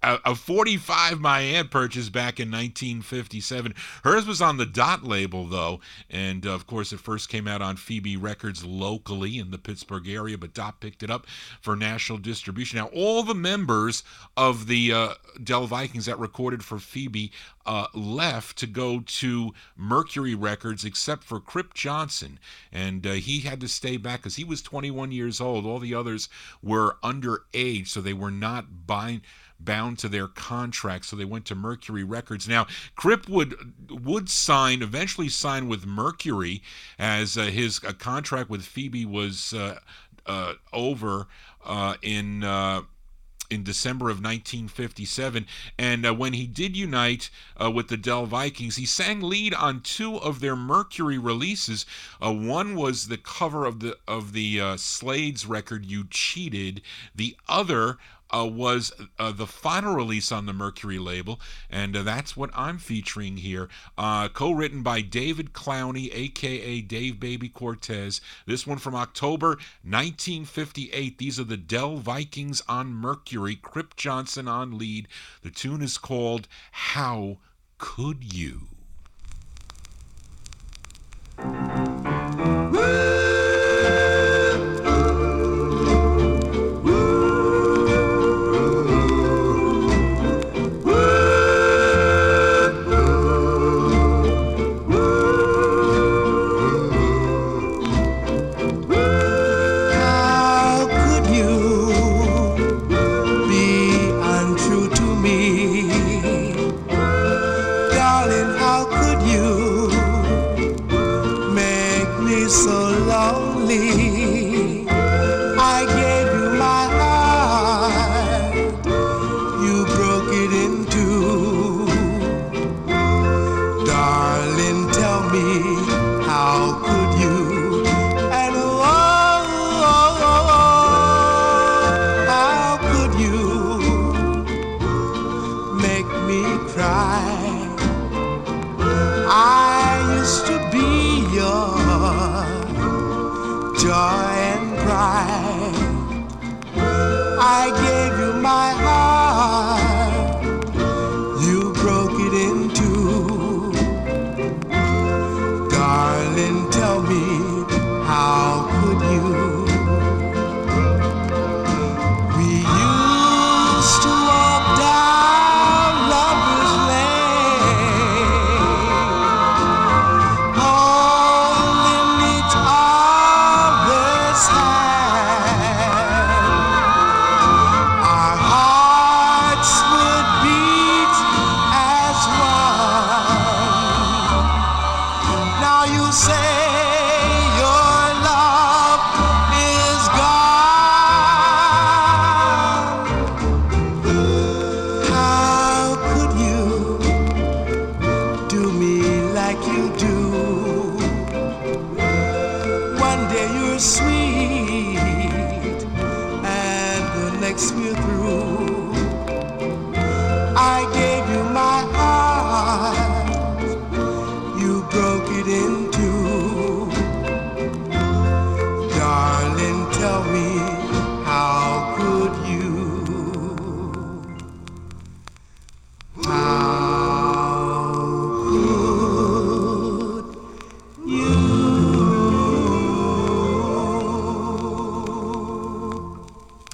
a 45 my aunt purchased back in 1957. Hers was on the Dot label, though, and of course it first came out on Phoebe Records locally in the Pittsburgh area, but Dot picked it up for national distribution. Now, all the members of the Del Vikings that recorded for Phoebe left to go to Mercury Records, except for Crip Johnson, and he had to stay back because he was 21 years old. All the others were underage, so they were not bound to their contract, so they went to Mercury Records. Now, Crip would eventually sign with Mercury as his contract with Phoebe was over in December of 1957, and when he did unite with the Del Vikings, he sang lead on two of their Mercury releases. One was the cover of the Slade's record "You Cheated." The other was the final release on the Mercury label, and that's what I'm featuring here. Co-written by David Clowney, a.k.a. Dave Baby Cortez. This one from October 1958. These are the Del Vikings on Mercury, Crip Johnson on lead. The tune is called How Could You? How could so lonely. I gave you my heart, you broke it in two. Darling, tell me, how could you? And how could you make me cry? I used to be your joy and pride. I gave you my heart, you broke it in two. Darling, tell me, how could you? We used to walk down Lover's Lane, holding each other's hand. Our hearts would beat as one. Now you say your love is gone. How could you do me like you do? One day you're sweet, and the next we're through. I gave you my heart, you broke it in two. Darling, tell me, how could you? How could you?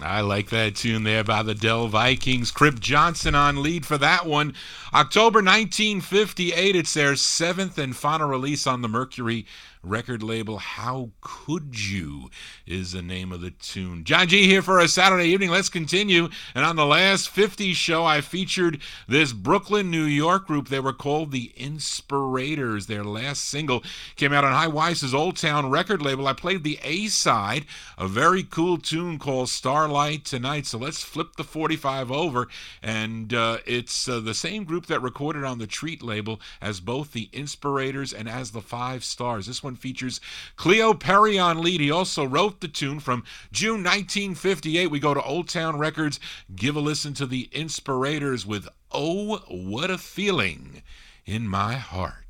I like that tune there by the Dell Vikings. Crip Johnson on lead for that one. October 1958, it's their 7th and final release on the Mercury record label. How Could You is the name of the tune. John G here for a Saturday evening. Let's continue. And on the last 50's show, I featured this Brooklyn, New York group. They were called the Inspirators. Their last single came out on High Weiss's Old Town record label. I played the A-side, a very cool tune called Starlight Tonight. So let's flip the 45 over. And it's the same group that recorded on the Treat label as both the Inspirators and as the Five Stars. This one features Cleo Perry on lead. He also wrote the tune from June 1958. We go to Old Town Records. Give a listen to the Inspirators with Oh, What a Feeling in My Heart.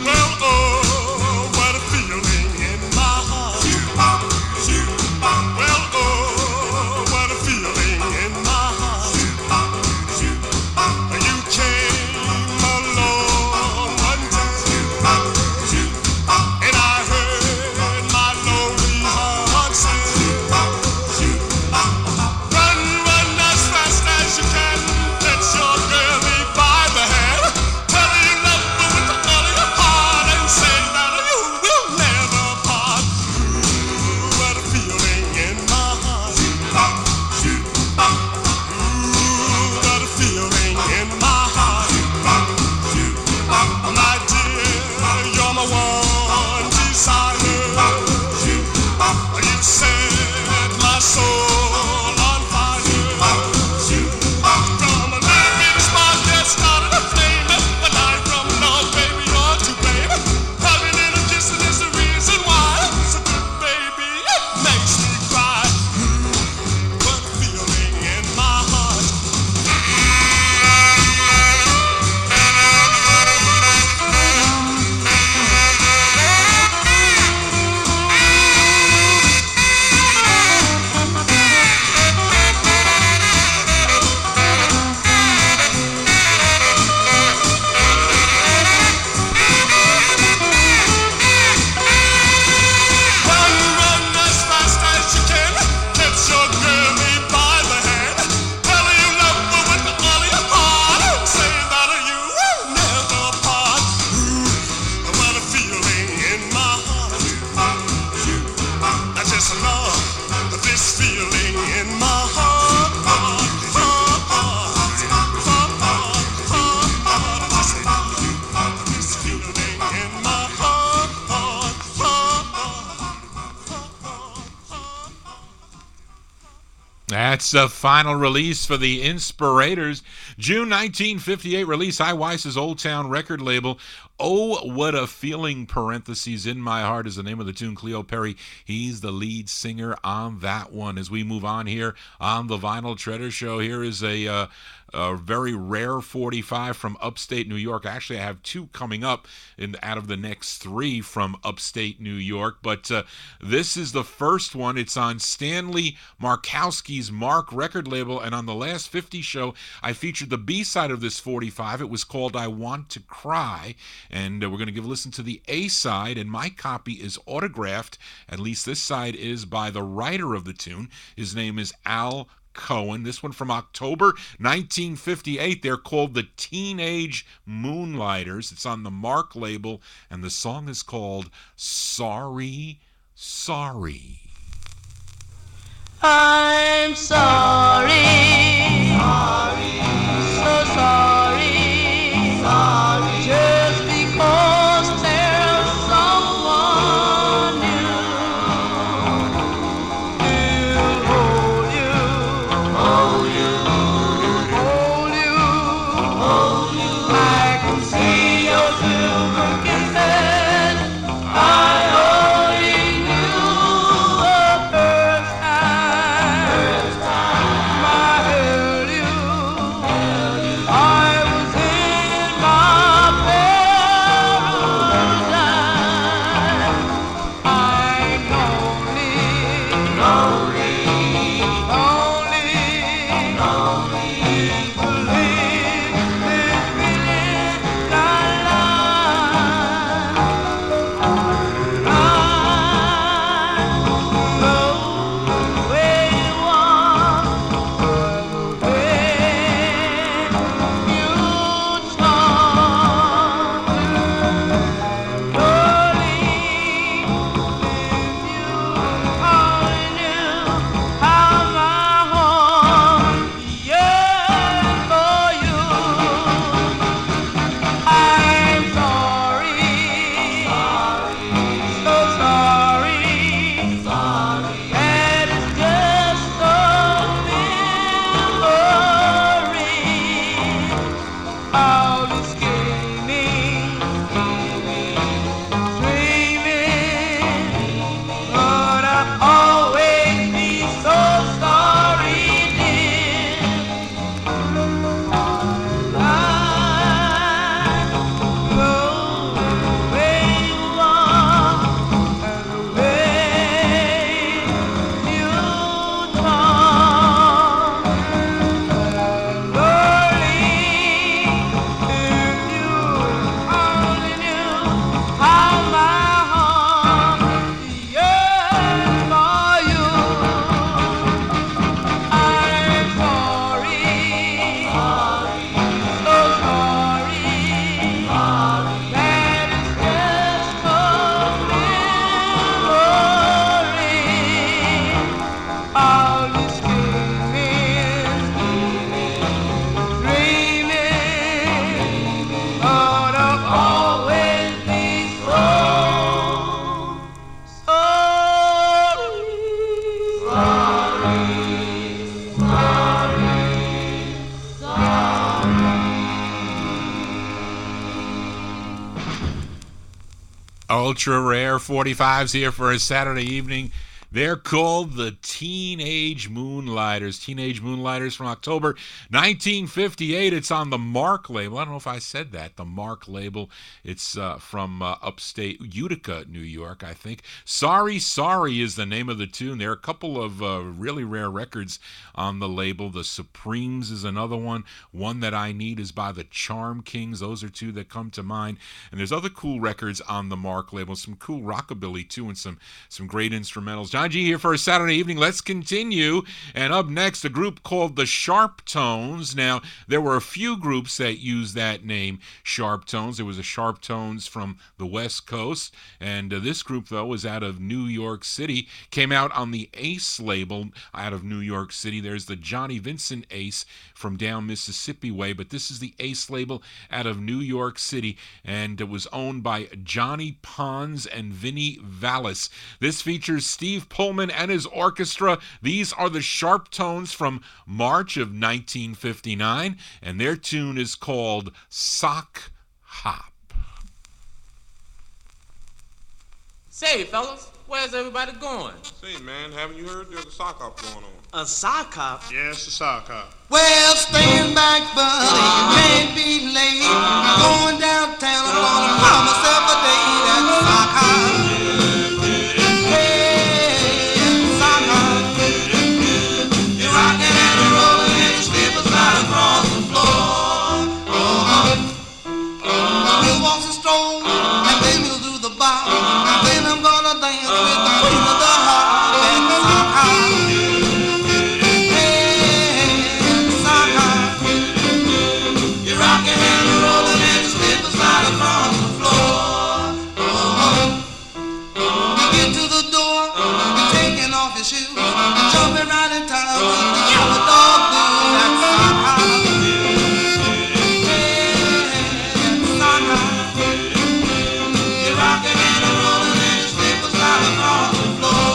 Well, oh, what a feeling in my heart. Well, oh, what a feeling in my heart. You came along one time, and I heard my lonely heart say, run, run, that's That's a final release for the Inspirators. June 1958 release, I. Weiss's Old Town record label. Oh, What a Feeling, parentheses, In My Heart is the name of the tune. Cleo Perry, he's the lead singer on that one. As we move on here on the Vinyl Treasure Show, here is a very rare 45 from upstate New York. Actually, I have two coming up out of the next three from upstate New York. But this is the first one. It's on Stanley Markowski's Mark record label. And on the last 50 show, I featured the B-side of this 45. It was called I Want to Cry. And we're going to give a listen to the A-side. And my copy is autographed. At least this side is by the writer of the tune. His name is Al Cohen. This one from October 1958. They're called the Teenage Moonlighters. It's on the Mark label, and the song is called Sorry, Sorry. I'm sorry, sorry, so sorry, sorry, just because there's someone new. He'll hold you, hold you, hold you, hold you. I can see your silver kisses. I only knew the first time I held you. I was in my paradise. I'm lonely, lonely, lonely, lonely. Believe this feeling, la la. I'm sorry, so sorry, that is just a memory. All this scheming, dreaming, but I'll always be so sorry, dear. I know where you are and the way you talk. Darling, if you only knew how my heart yearns for you. I'm sorry, so sorry, that is just a memory. All this scheming, dreaming, but I'll always be so Ultra rare 45s here for a Saturday evening. They're called the Teenage Moonlighters. Teenage Moonlighters from October 1958. It's on the Mark label. I don't know if I said that. The Mark label. It's from upstate Utica, New York, I think. Sorry, Sorry is the name of the tune. There are a couple of really rare records on the label. The Supremes is another one. One That I Need is by the Charm Kings. Those are two that come to mind. And there's other cool records on the Mark label. Some cool rockabilly, too, and some great instrumentals. John G here for a Saturday evening. Let's continue. And up next, a group called the Sharp Tones. Now, there were a few groups that used that name, Sharp Tones. There was a Sharp Tones from the West Coast. And this group, though, was out of New York City. Came out on the Ace label out of New York City. There's the Johnny Vincent Ace from down Mississippi way. But this is the Ace label out of New York City. And it was owned by Johnny Pons and Vinny Vallis. This features Steve Pullman and his orchestra. These are the Sharp Tones from March of 1959, and their tune is called Sock Hop. Say, fellas, where's everybody going? Say, man, haven't you heard there's a sock hop going on? A sock hop? Yes, a sock hop. Well, stand back, buddy, you can't be late. Going downtown, I'm gonna buy myself a date at the sock hop. Hey, sock hop. You're rocking and you're rolling and your slippers right across the floor. We'll walk and stroll, and then we'll do the bar, and then I'm gonna dance with the queen of the heart at the sock hop. Jumping right in time, you the dog blues, that's sock hop. Hey, sock hop. You're rocking and rolling and your slippers right across the floor.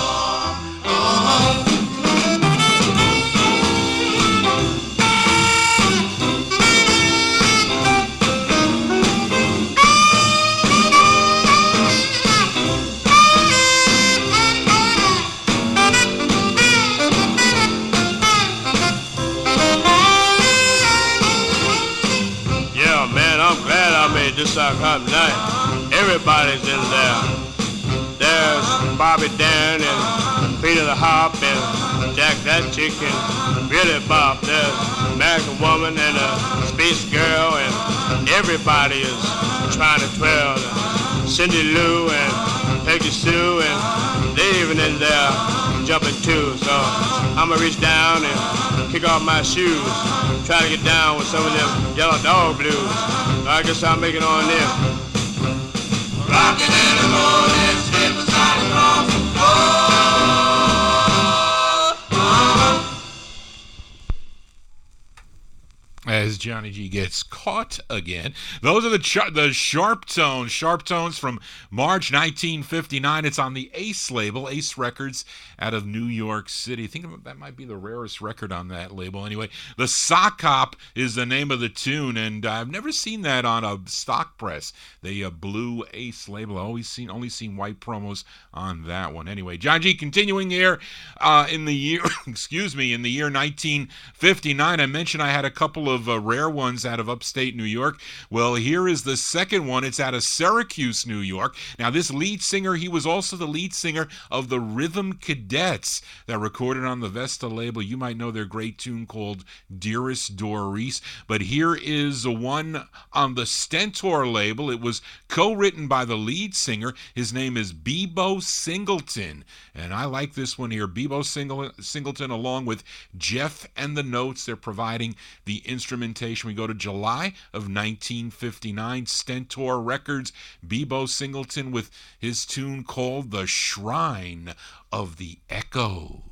This sock hop night, everybody's in there. There's Bobby Dan and Peter the Hop and Jack that chicken, Billy Bob. There's American Woman and a Space Girl, and everybody is trying to twirl. Cindy Lou and Peggy Sue, and they even in there jumping too. So I'ma reach down and kick off my shoes, try to get down with some of them yellow dog blues. I guess I'll make it on there. Rockin' and rollin', slippers right across the floor. As Johnny G gets caught again. Those are the Sharp Tones. Sharp Tones from March 1959. It's on the Ace label, Ace Records out of New York City. I think that might be the rarest record on that label. Anyway, the Sock Hop is the name of the tune, and I've never seen that on a stock press. The blue Ace label. I've only seen white promos on that one. Anyway, John G continuing here in the year, in the year 1959. I mentioned I had a couple of rare ones out of upstate New York. Well, here is the second one. It's out of Syracuse, New York. Now, this lead singer, he was also the lead singer of the Rhythm Cadets that recorded on the Vesta label. You might know their great tune called Dearest Doris. But here is one on the Stentor label. It was co-written by the lead singer. His name is Bebo Singleton. And I like this one here. Bebo Singleton along with Jeff and the Notes. They're providing the instrumentation. We go to July of 1959. Stentor Records. Bebo Singleton with his tune called The Shrine of the Echoes.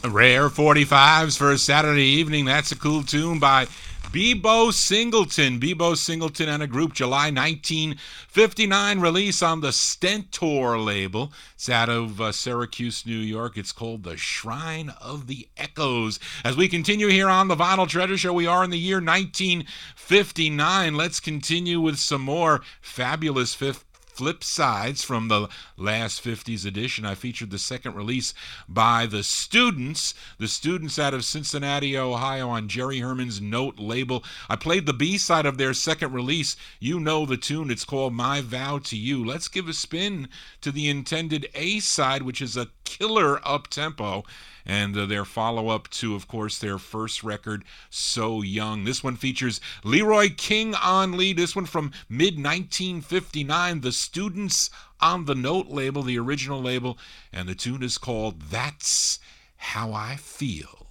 Rare 45s for a Saturday evening. That's a cool tune by Bebo Singleton. Bebo Singleton and a group, July 1959 release on the Stentor label. It's out of Syracuse, New York. It's called The Shrine of the Echoes. As we continue here on the Vinyl Treasure Show, we are in the year 1959. Let's continue with some more fabulous flip sides from the last 50's edition. I featured the second release by the Students out of Cincinnati, Ohio, on Jerry Herman's Note label. I played the B-side of their second release. You know the tune. It's called My Vow to You. Let's give a spin to the intended A-side, which is a killer up-tempo, and their follow-up to, of course, their first record, So Young. This one features Leroy King on lead. This one from mid-1959, the Students on the Note label, the original label, and the tune is called That's How I Feel.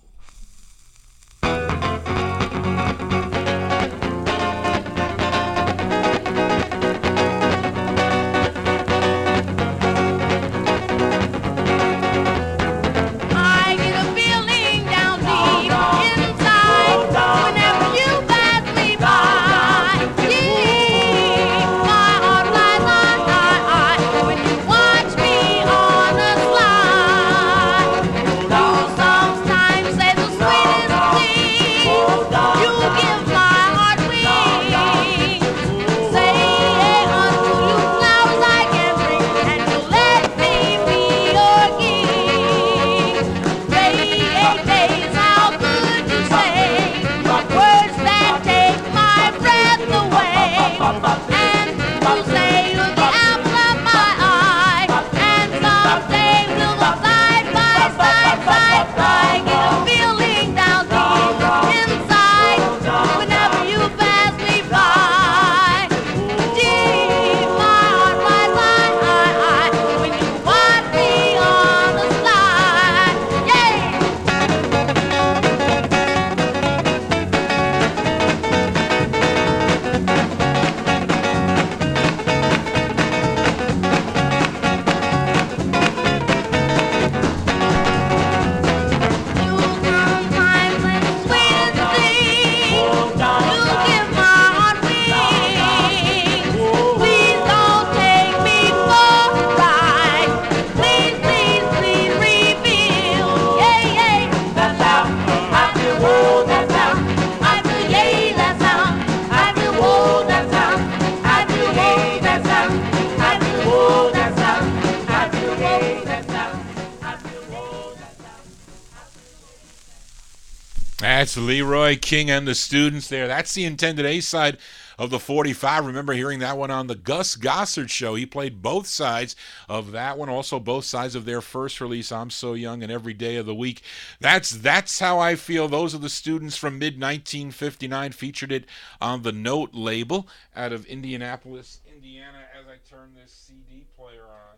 That's Leroy King and the Students there. That's the intended A-side of the 45. Remember hearing that one on the Gus Gossard Show. He played both sides of that one, also both sides of their first release, I'm So Young and Every Day of the Week. That's How I Feel. Those are the Students from mid-1959. Featured it on the Note label out of Indianapolis, Indiana. As I turn this CD player on,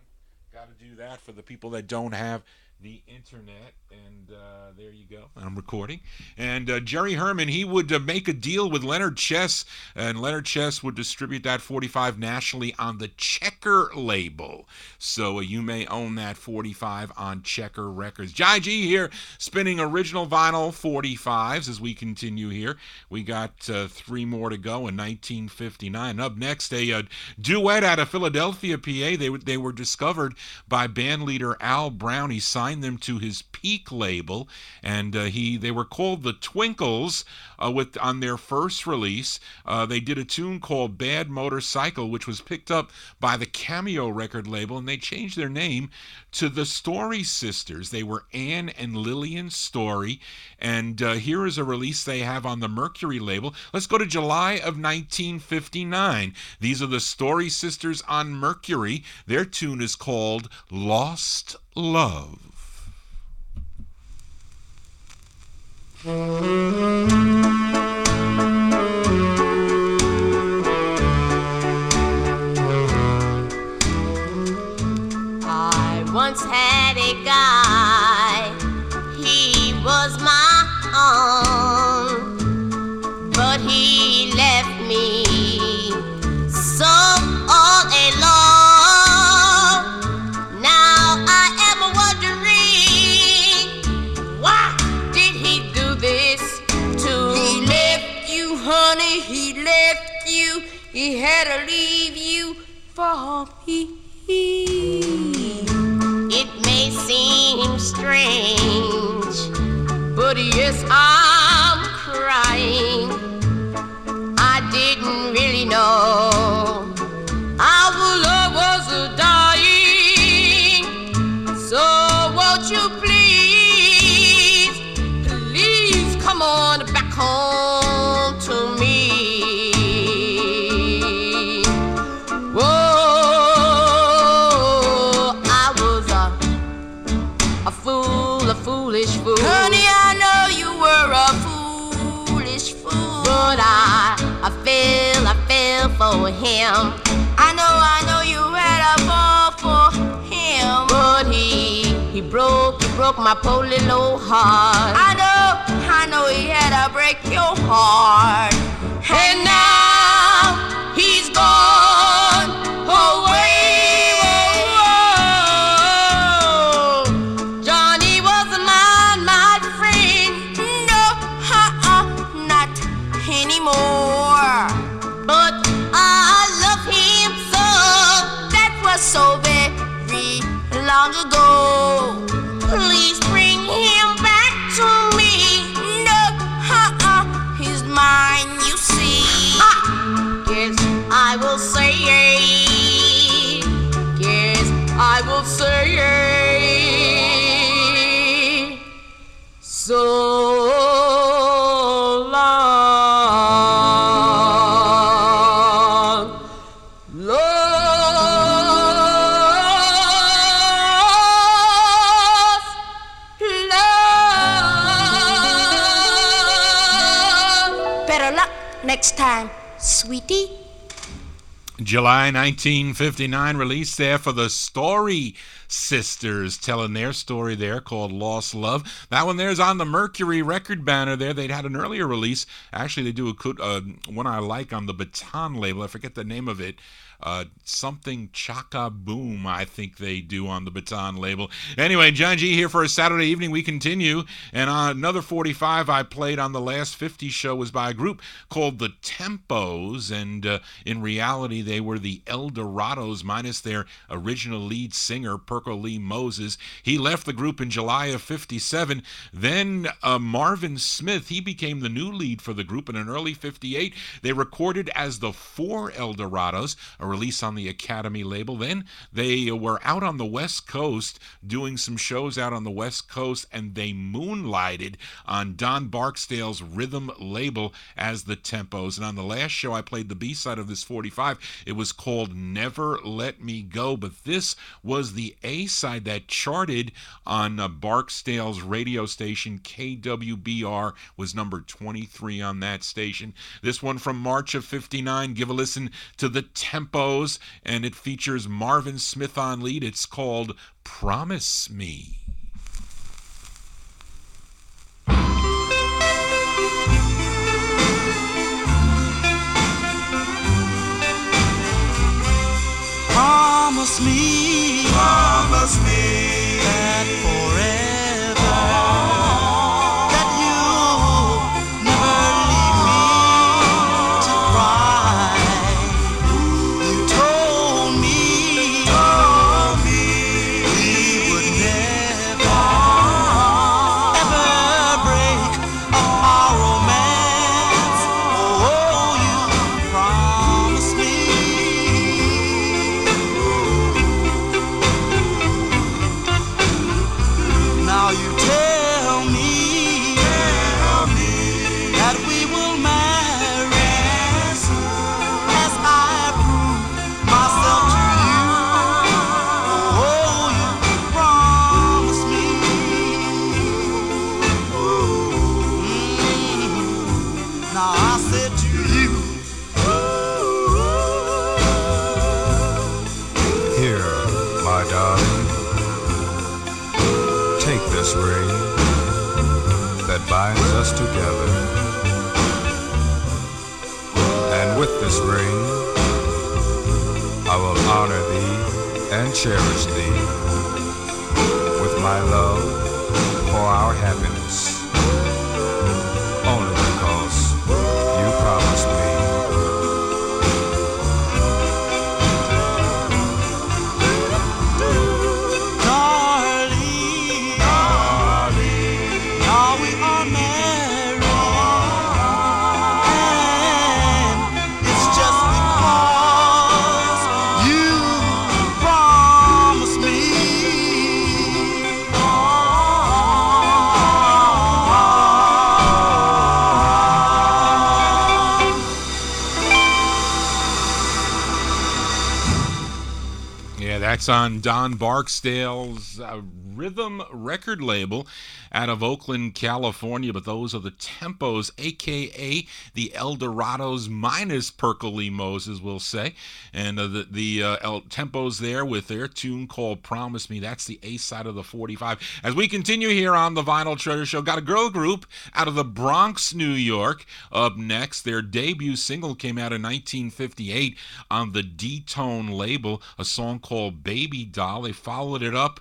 got to do that for the people that don't have the internet, and there you go. I'm recording. And Jerry Herman, he would make a deal with Leonard Chess, and Leonard Chess would distribute that 45 nationally on the Checker label. So you may own that 45 on Checker Records. Jai G here, spinning original vinyl 45s as we continue here. We got 3 more to go in 1959. Up next, a duet out of Philadelphia, PA. They were discovered by band leader Al Brown. He signed them to his Peak label, and they were called the Twinkles on their first release. They did a tune called Bad Motorcycle, which was picked up by the Cameo record label, and they changed their name to the Story Sisters. They were Ann and Lillian Story, and here is a release they have on the Mercury label. Let's go to July of 1959. These are the Story Sisters on Mercury. Their tune is called Lost Love. I once had a guy, he was my own, but he left me so all alone. Now I am wondering why had to leave you for me. It may seem strange, but yes, I'm crying. I didn't really know our love was dying. So won't you please, please come on back home to me. Foolish fool. Honey, I know you were a foolish fool. But I fell for him. I know you had a fall for him. But he broke my poor little heart. I know he had to break your heart. And now he's gone away. So very long ago. Please bring him back to me. No, he's mine, you see. Yes, I will say it. Yes, I will say it. So next time, sweetie. July 1959, released there for the Story Sisters, telling their story there called Lost Love. That one there's on the Mercury record banner there. They'd had an earlier release. Actually, they do one I like on the Baton label. I forget the name of it. Something Chaka Boom, I think they do on the Baton label. Anyway, John G here for a Saturday evening. We continue. And another 45 I played on the last 50's show was by a group called the Tempos. And in reality, they were the Eldorados minus their original lead singer, Perko Lee Moses. He left the group in July of 57. Then Marvin Smith, he became the new lead for the group. And in early 58, they recorded as the Four Eldorados, a release on the Academy label. Then they were out on the West Coast doing some shows out on the West Coast, and they moonlighted on Don Barksdale's Rhythm label as the Tempos. And on the last show I played the B-side of this 45. It was called Never Let Me Go, but this was the A-side that charted on Barksdale's radio station. KWBR was number 23 on that station. This one from March of 59, give a listen to the Tempos, and it features Marvin Smith on lead. It's called Promise Me. Promise me that forever that you'll never leave me to cry. You told me we would never ever break up our romance. Oh, you promised me. Now you tell me that we will marry as I prove myself to you. Oh, you promised me. Now I said to you, Here, my darling, take this ring that binds us together. And with this ring, I will honor thee and cherish thee with my love for our happiness. Only because you promised me. That's on Don Barksdale's Rhythm record label out of Oakland, California. But those are the Tempos, a.k.a. the El Dorados minus Perkele Moses, we'll say. And the Tempos there with their tune called Promise Me. That's the A side of the 45. As we continue here on the Vinyl Treasure Show, got a girl group out of the Bronx, New York. Up next, their debut single came out in 1958 on the D-Tone label, a song called Baby Doll. They followed it up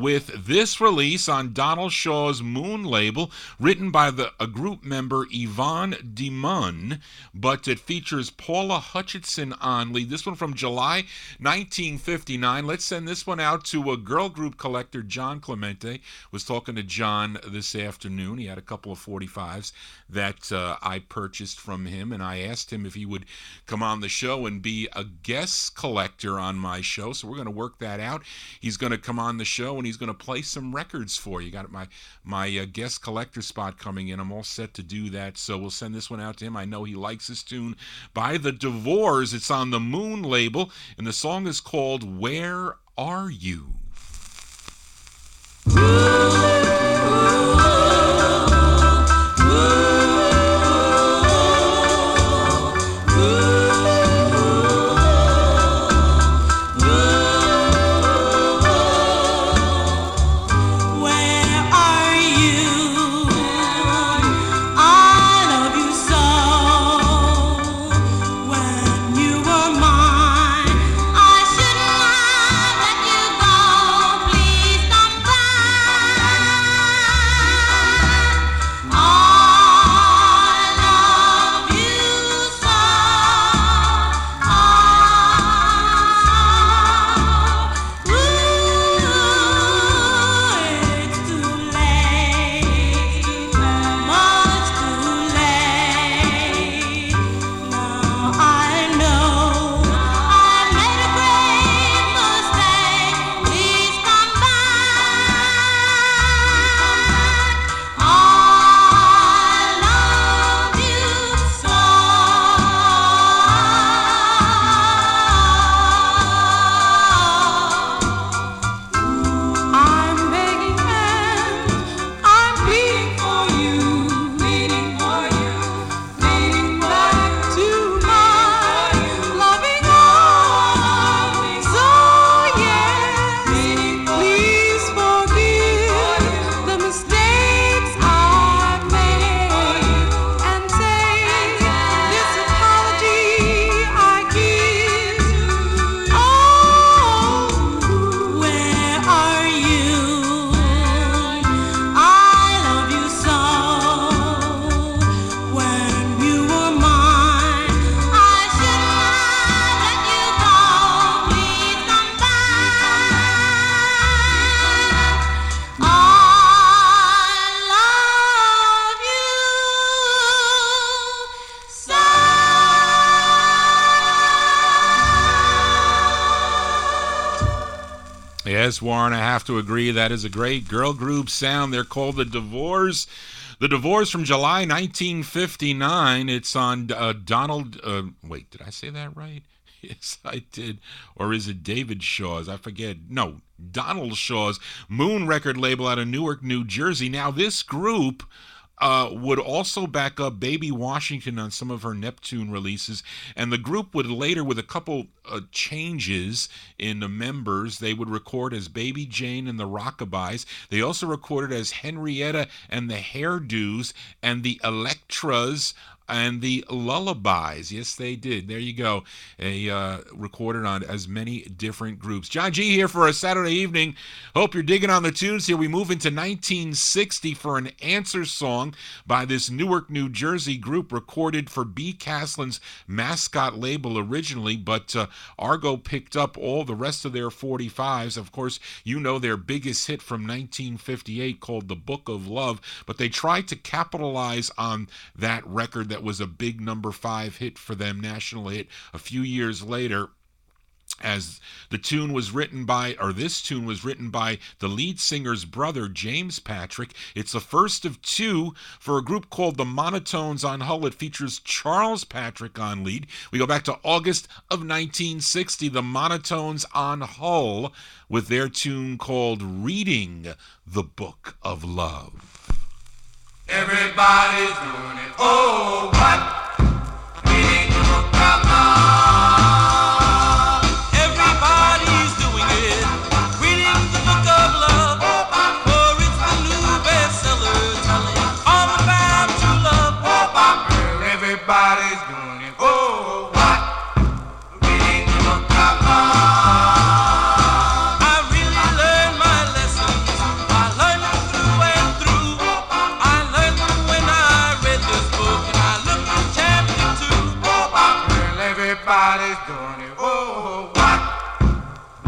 with this release on Donald Shaw's Moon label, written by a group member, Yvonne DeMunn, but it features Paula Hutchinson on lead. This one from July 1959. Let's send this one out to a girl group collector, John Clemente. Was talking to John this afternoon. He had a couple of 45s that I purchased from him, and I asked him if he would come on the show and be a guest collector on my show. So we're going to work that out. He's going to come on the show and he's going to play some records for you. Got my guest collector spot coming in. I'm all set to do that. So we'll send this one out to him. I know he likes this tune by the Devores. It's on the Moon label, and the song is called Where Are You? Yes, Warren, I have to agree. That is a great girl group sound. They're called the Devores. The Devores from July 1959. It's on Donald... wait, did I say that right? Yes, I did. Or is it David Shaw's? I forget. No, Donald Shaw's Moon record label out of Newark, New Jersey. Now, this group... would also back up Baby Washington on some of her Neptune releases, and the group would later, with a couple changes in the members, they would record as Baby Jane and the Rockabys. They also recorded as Henrietta and the Hairdos and the Electras and the Lullabies. Yes, they did. There you go. Recorded on as many different groups. John G here for a Saturday evening. Hope you're digging on the tunes here. We move into 1960 for an answer song by this Newark, New Jersey group, recorded for B. Caslin's Mascot label originally, but Argo picked up all the rest of their 45s. Of course, you know their biggest hit from 1958 called The Book of Love, but they tried to capitalize on that record that was a big number 5 hit for them, national hit, a few years later. as this tune was written by the lead singer's brother, James Patrick. It's the first of two for a group called the Monotones on Hull. It features Charles Patrick on lead. We go back to August of 1960, the Monotones on Hull with their tune called Reading the Book of Love. Everybody's doing it. Oh, what? Reading the book of love. Everybody's doing it. Reading the book of love. For it's the new bestseller telling all about true love. Well, everybody's doing it. Oh, what? Reading the book of love. I really learned my lessons. I learned them through and through. I learned them when I read this book and I looked at chapter 2. Well, everybody's doing it. Oh, what?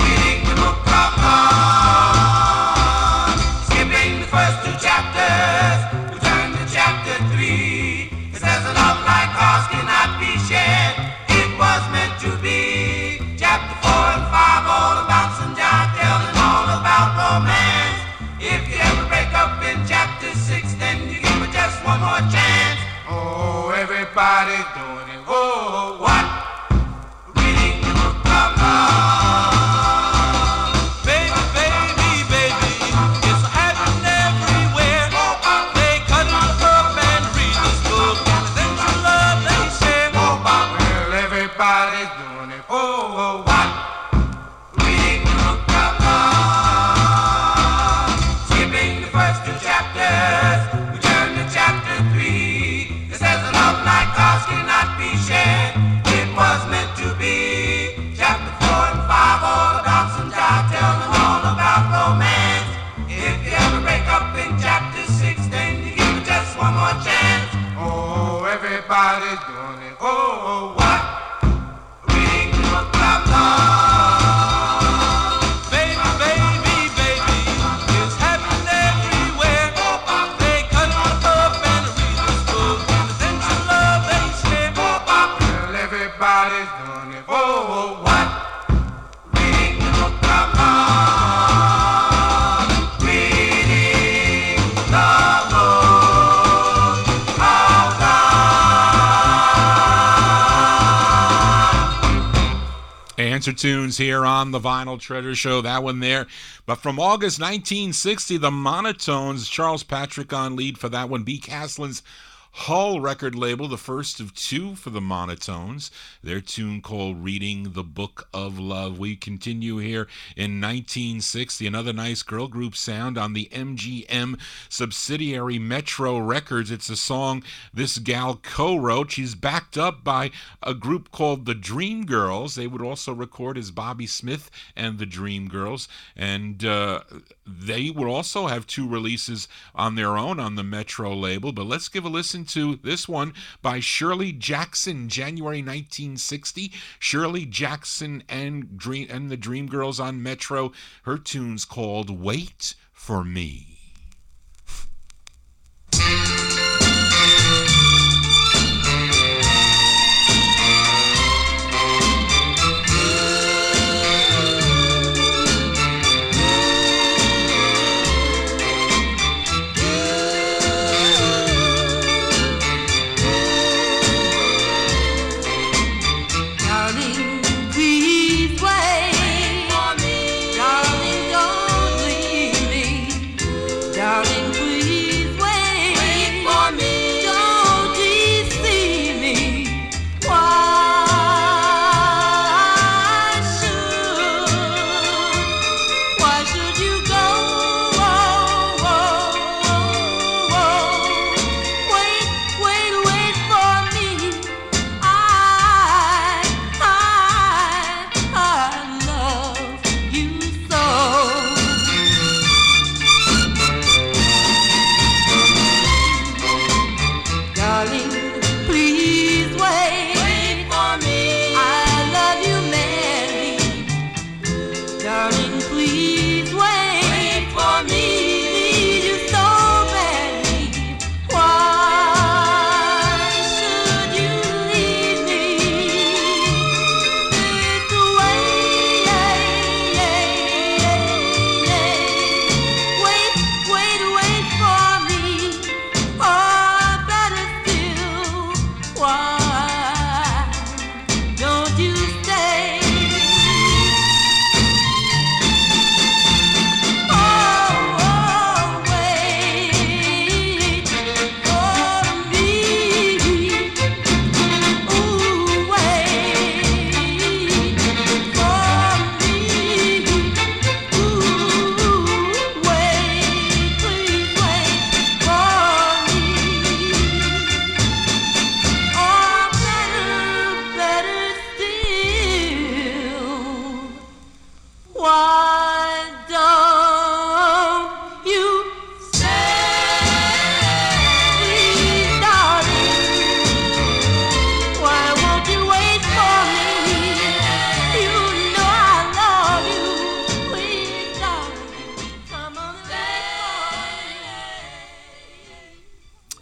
Reading the book of love. Skipping the first 2 chapters, we turn to chapter 3. It says a love like ours cannot be shared. It was meant to be. Chapter 4 and 5 all about St. John telling all about romance. If you ever break up in chapter 6, then you give it just one more chance. Oh, everybody's doing it. Oh, what? Reading the book of love. Baby, baby, baby, it's happening everywhere. They cut it up and read this book, and then true love they share. Well, everybody's doing it. Oh, what? Reading the book of love. Skipping the first 2 chapters, we turn to chapter 3. It says a love like ours cannot be shared. It was meant to be. Chapter 4 and 5 all about St. John telling all about romance. If you ever break up in chapter 6, then you give it just one more chance. Oh, everybody's doing it. Oh, what? Reading the book of love. Baby, baby, baby, it's happening everywhere. They cut it up and read this book, and then true love they share. Well, everybody's doing it. Oh, what? Reading the book of love. Reading the book of love. Answer tunes here on the Vinyl Treasure Show, that one there. But from August 1960, the Monotones, Charles Patrick on lead for that one. B. Caslin's Hull record label, the first of two for the Monotones. Their tune called Reading the Book of Love. We continue here in 1960. Another nice girl group sound on the MGM subsidiary Metro Records. It's a song this gal co-wrote. She's backed up by a group called the Dream Girls. They would also record as Bobby Smith and the Dream Girls. And they would also have 2 releases on their own on the Metro label. But let's give a listen to this one by Shirley Jackson, January 1960. Shirley Jackson and the Dream Girls on Metro. Her tune's called Wait for Me. Darling, please wait for me. Darling, don't leave me.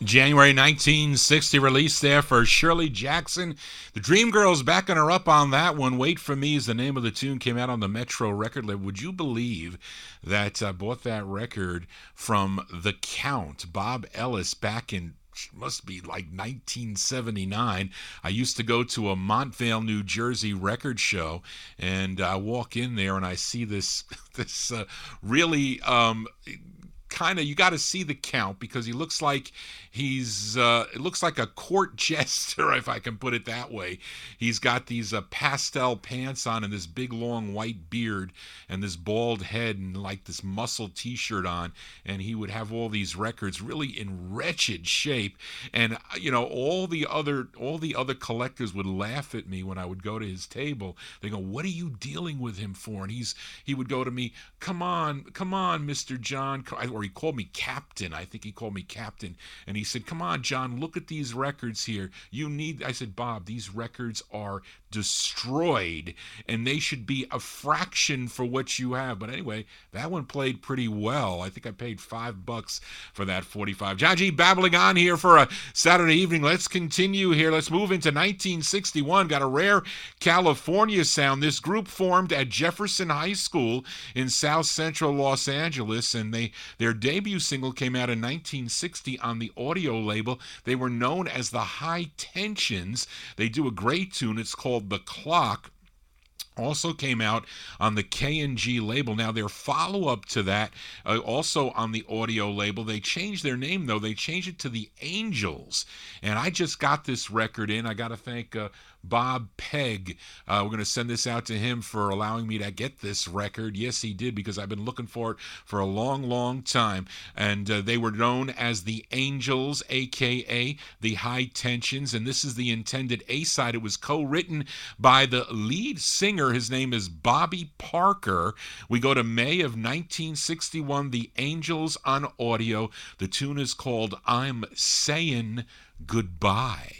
January 1960 release there for Shirley Jackson. The Dreamgirls backing her up on that one. Wait for Me is the name of the tune. Came out on the Metro record label. Would you believe that I bought that record from The Count, Bob Ellis, back in must be like 1979. I used to go to a Montvale, New Jersey record show, and I walk in there and I see this really kind of, you got to see the Count because he looks like it looks like a court jester, if I can put it that way. He's got these pastel pants on and this big long white beard and this bald head and like this muscle t-shirt on, and he would have all these records really in wretched shape. And all the other collectors would laugh at me when I would go to his table. They go, "What are you dealing with him for?" And he would go to me, come on, Mr. John," or he called me Captain. I think he called me Captain. And he said, "Come on, John, look at these records here. I said, "Bob, these records are destroyed and they should be a fraction for what you have." But anyway, that one played pretty well. I think I paid $5 for that 45. John G babbling on here for a Saturday evening. Let's continue here. Let's move into 1961. Got a rare California sound. This group formed at Jefferson High School in South Central Los Angeles, and their debut single came out in 1960 on the audio label. They were known as the High Tensions. They do a great tune. It's called The Clock. Also came out on the K&G label. Now, their follow-up to that, also on the audio label, they changed their name, though. They changed it to the Angels. And I just got this record in. I got to thank Bob Pegg. We're going to send this out to him for allowing me to get this record. Yes, he did, because I've been looking for it for a long, long time. And they were known as the Angels, a.k.a. the High Tensions. And this is the intended A-side. It was co-written by the lead singer. His name is Bobby Parker. We go to May of 1961, the Angels on audio. The tune is called I'm Saying Goodbye.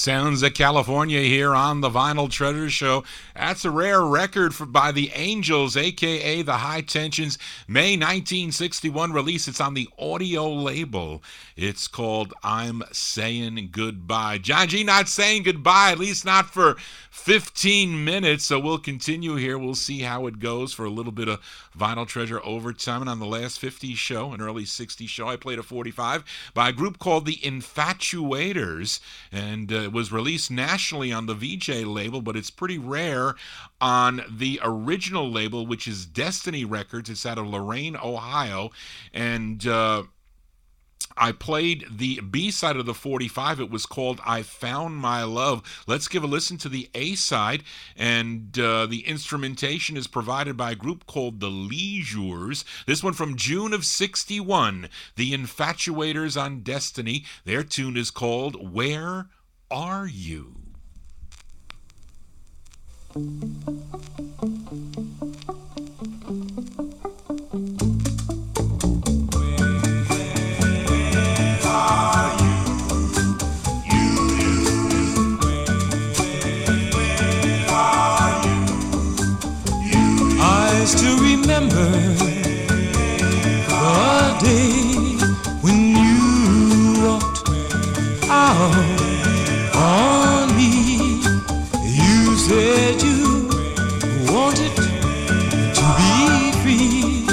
Sounds of California here on the Vinyl Treasure Show. That's a rare record by the Angels, a.k.a. the High Tensions. May 1961 release. It's on the audio label. It's called I'm Saying Goodbye. John G not saying goodbye, at least not for 15 minutes. So we'll continue here. We'll see how it goes for a little bit of Vinyl Treasure overtime. And on the last 50's show, an early 60's show, I played a 45 by a group called the Infatuators. And it was released nationally on the VJ label, but it's pretty rare on the original label, which is Destiny Records. It's out of Lorain, Ohio. And I played the B-side of the 45. It was called I Found My Love. Let's give a listen to the A-side. And the instrumentation is provided by a group called the Leisures. This one from June of 61. The Infatuators on Destiny. Their tune is called Where Are You? I still remember the day when you walked out on me. You said you wanted to be free,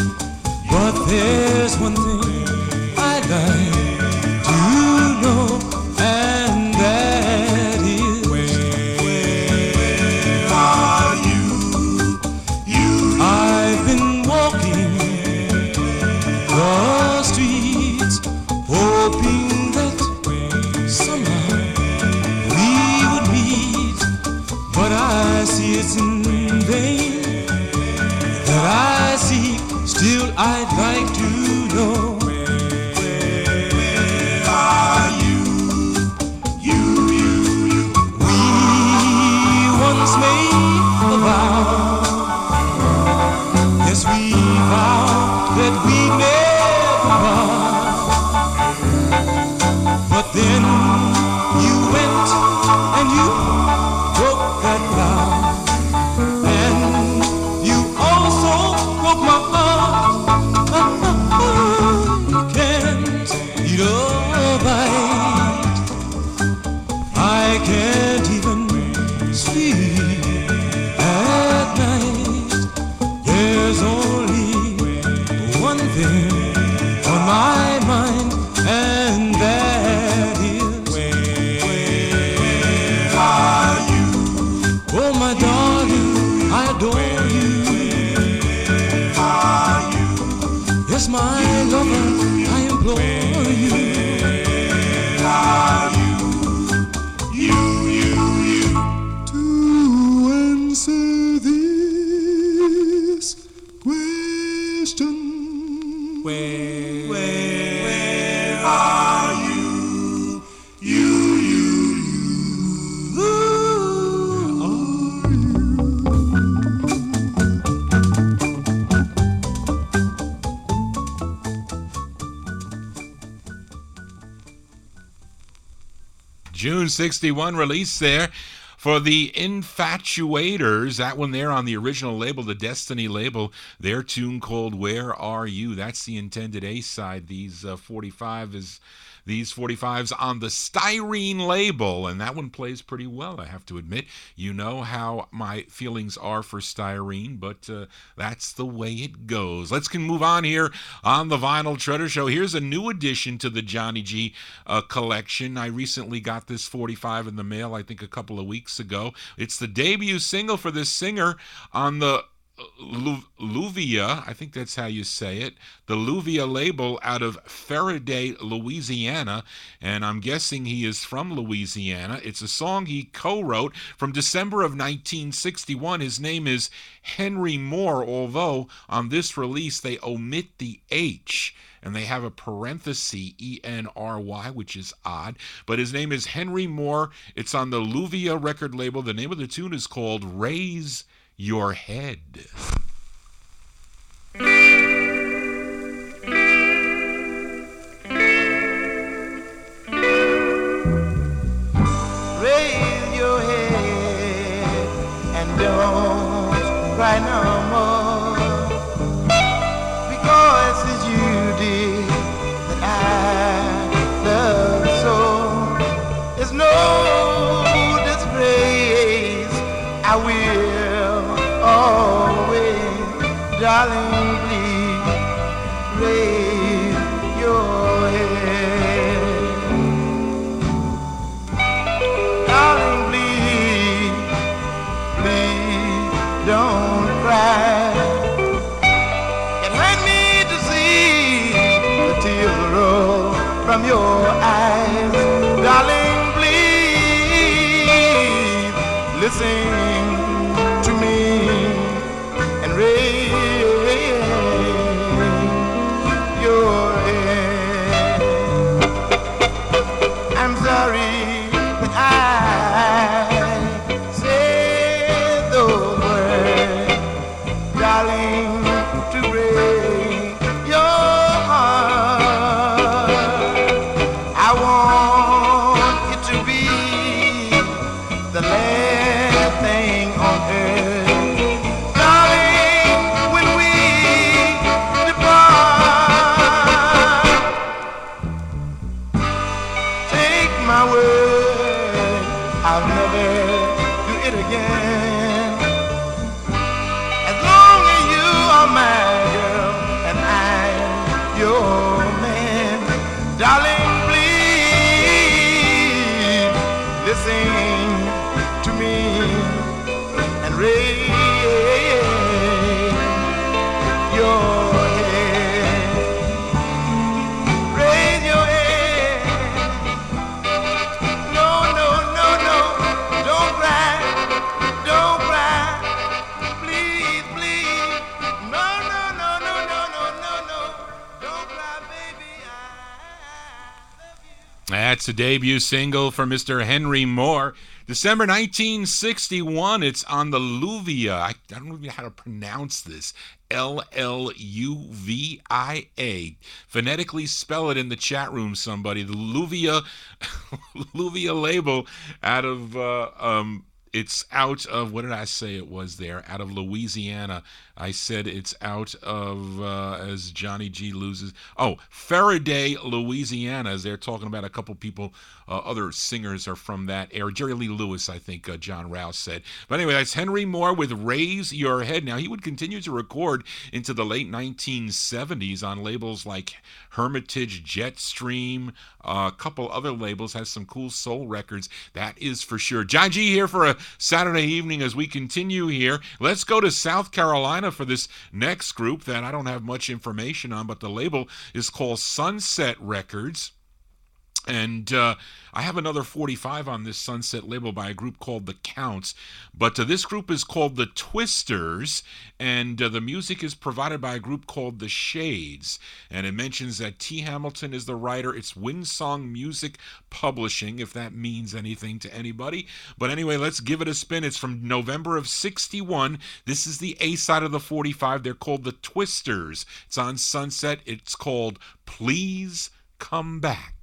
but there's one thing I'd like to know, and that is where are you? I've been walking the streets, hoping that somehow we would meet, but I see it's in vain that I seek. Still I'd like to know, where are you? You. We once made a vow. Yes, we vowed that we never part. But then you went and you broke that vow, and you also broke my heart. You can't eat a bite. I can't even sleep at night. There's only one thing on my mind, and that is where are you? Oh, my darling, I adore you. Where are you? Yes, my lover, I implore you. Where are you? To answer this question. Where are you? June 61 release there for the Infatuators. That one there on the original label, the Destiny label. Their tune called Where Are You? That's the intended A-side. These 45s on the Styrene label, and that one plays pretty well, I have to admit. You know how my feelings are for Styrene, but that's the way it goes. Let's move on here on the Vinyl Treasure Show. Here's a new addition to the Johnny G collection. I recently got this 45 in the mail, I think a couple of weeks ago. It's the debut single for this singer on the Luvia, I think that's how you say it, the Luvia label out of Faraday, Louisiana, and I'm guessing he is from Louisiana. It's a song he co-wrote from December of 1961. His name is Henry Moore, although on this release they omit the H and they have a parenthesis, E-N-R-Y, which is odd, but his name is Henry Moore. It's on the Luvia record label. The name of the tune is called Raise Your Head. Raise raise your head. Darling, please, please don't cry. It hurt me to see the tears roll from your eyes. Darling, please listen to me and raise your head. I'm sorry that I said those words, darling, to break your heart. I want it to be the last thing on earth, darling, when we depart. Take my word, I'll never do it again. As long as you are my girl and I'm your man, darling, please listen to me and raise your head. Raise your head. No, no, no, no. Don't cry. Don't cry. Please, please. No, no, no, no, no, no, no, no. Don't cry, baby. I love you. That's a debut single for Mr. Henry Moore. December 1961. It's on the Luvia. I don't even know how to pronounce this. L-L-U-V-I-A. Phonetically spell it in the chat room, somebody. The Luvia, Luvia label out of, it's out of, what did I say it was there? Out of Louisiana. I said it's out of, as Johnny G loses. Oh, Faraday, Louisiana, as they're talking about a couple people, other singers are from that area. Jerry Lee Lewis, I think John Rouse said. But anyway, that's Henry Moore with Raise Your Head. Now, he would continue to record into the late 1970s on labels like Hermitage, Jetstream, a couple other labels, has some cool soul records, that is for sure. John G here for a Saturday evening as we continue here. Let's go to South Carolina for this next group that I don't have much information on, but the label is called Sunset Records. And I have another 45 on this Sunset label by a group called The Counts. But this group is called The Twisters, and the music is provided by a group called The Shades. And it mentions that T. Hamilton is the writer. It's Windsong Music Publishing, if that means anything to anybody. But anyway, let's give it a spin. It's from November of 61. This is the A side of the 45. They're called The Twisters. It's on Sunset. It's called Please Come Back.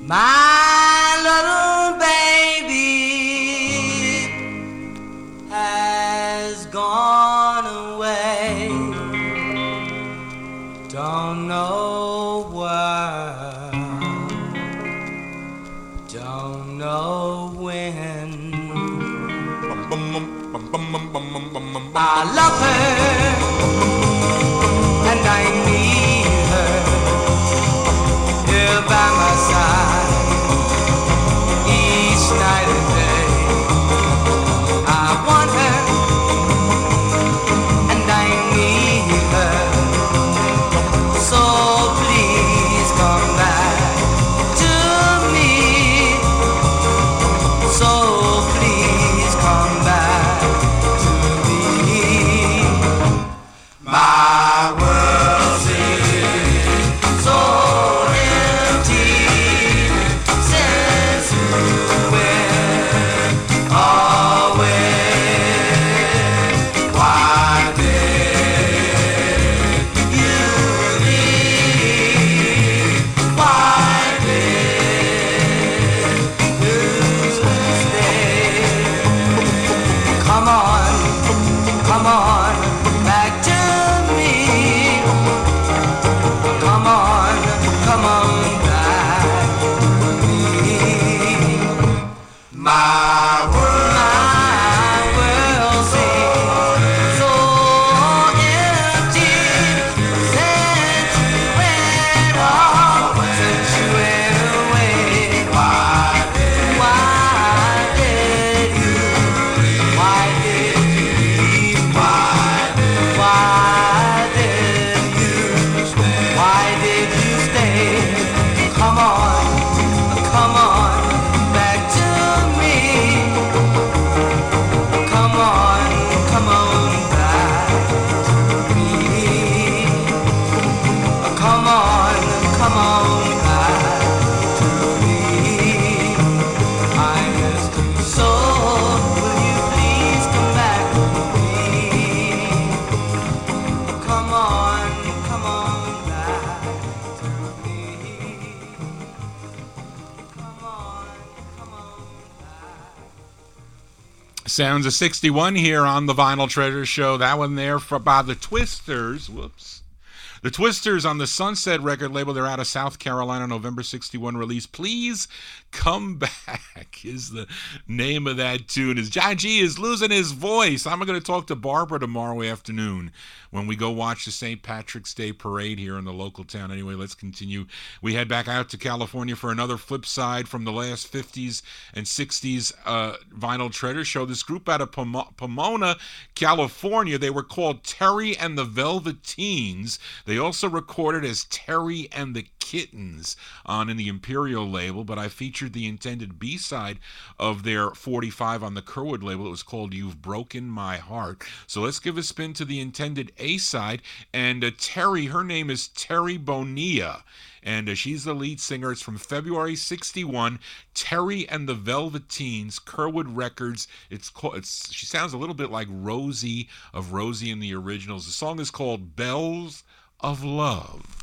My little baby has gone away. Don't know where, don't know when. I love her and I need her here by my side each night and day. I want her and I need her, so please come back to me, so please come back to me. My Sounds of 61 here on the Vinyl Treasure Show. That one there by the Twisters. Whoops. The Twisters on the Sunset record label. They're out of South Carolina, November 61 release. Please Come Back is the name of that tune. As John G is losing his voice. I'm going to talk to Barbara tomorrow afternoon when we go watch the St. Patrick's Day parade here in the local town. Anyway, let's continue. We head back out to California for another flip side from the last 50's and 60's Vinyl Treasure Show. This group out of Pomona, California, they were called Terry and the Velveteens. They also recorded as Terry and the Kittens in the Imperial label, but I featured the intended B-side of their 45 on the Kerwood label. It was called You've Broken My Heart. So let's give a spin to the intended A-side, and Terry, her name is Terry Bonilla, and she's the lead singer. It's from February 61, Terry and the Velveteens, Kerwood Records. She sounds a little bit like Rosie of Rosie and the Originals. The song is called Bells of Love.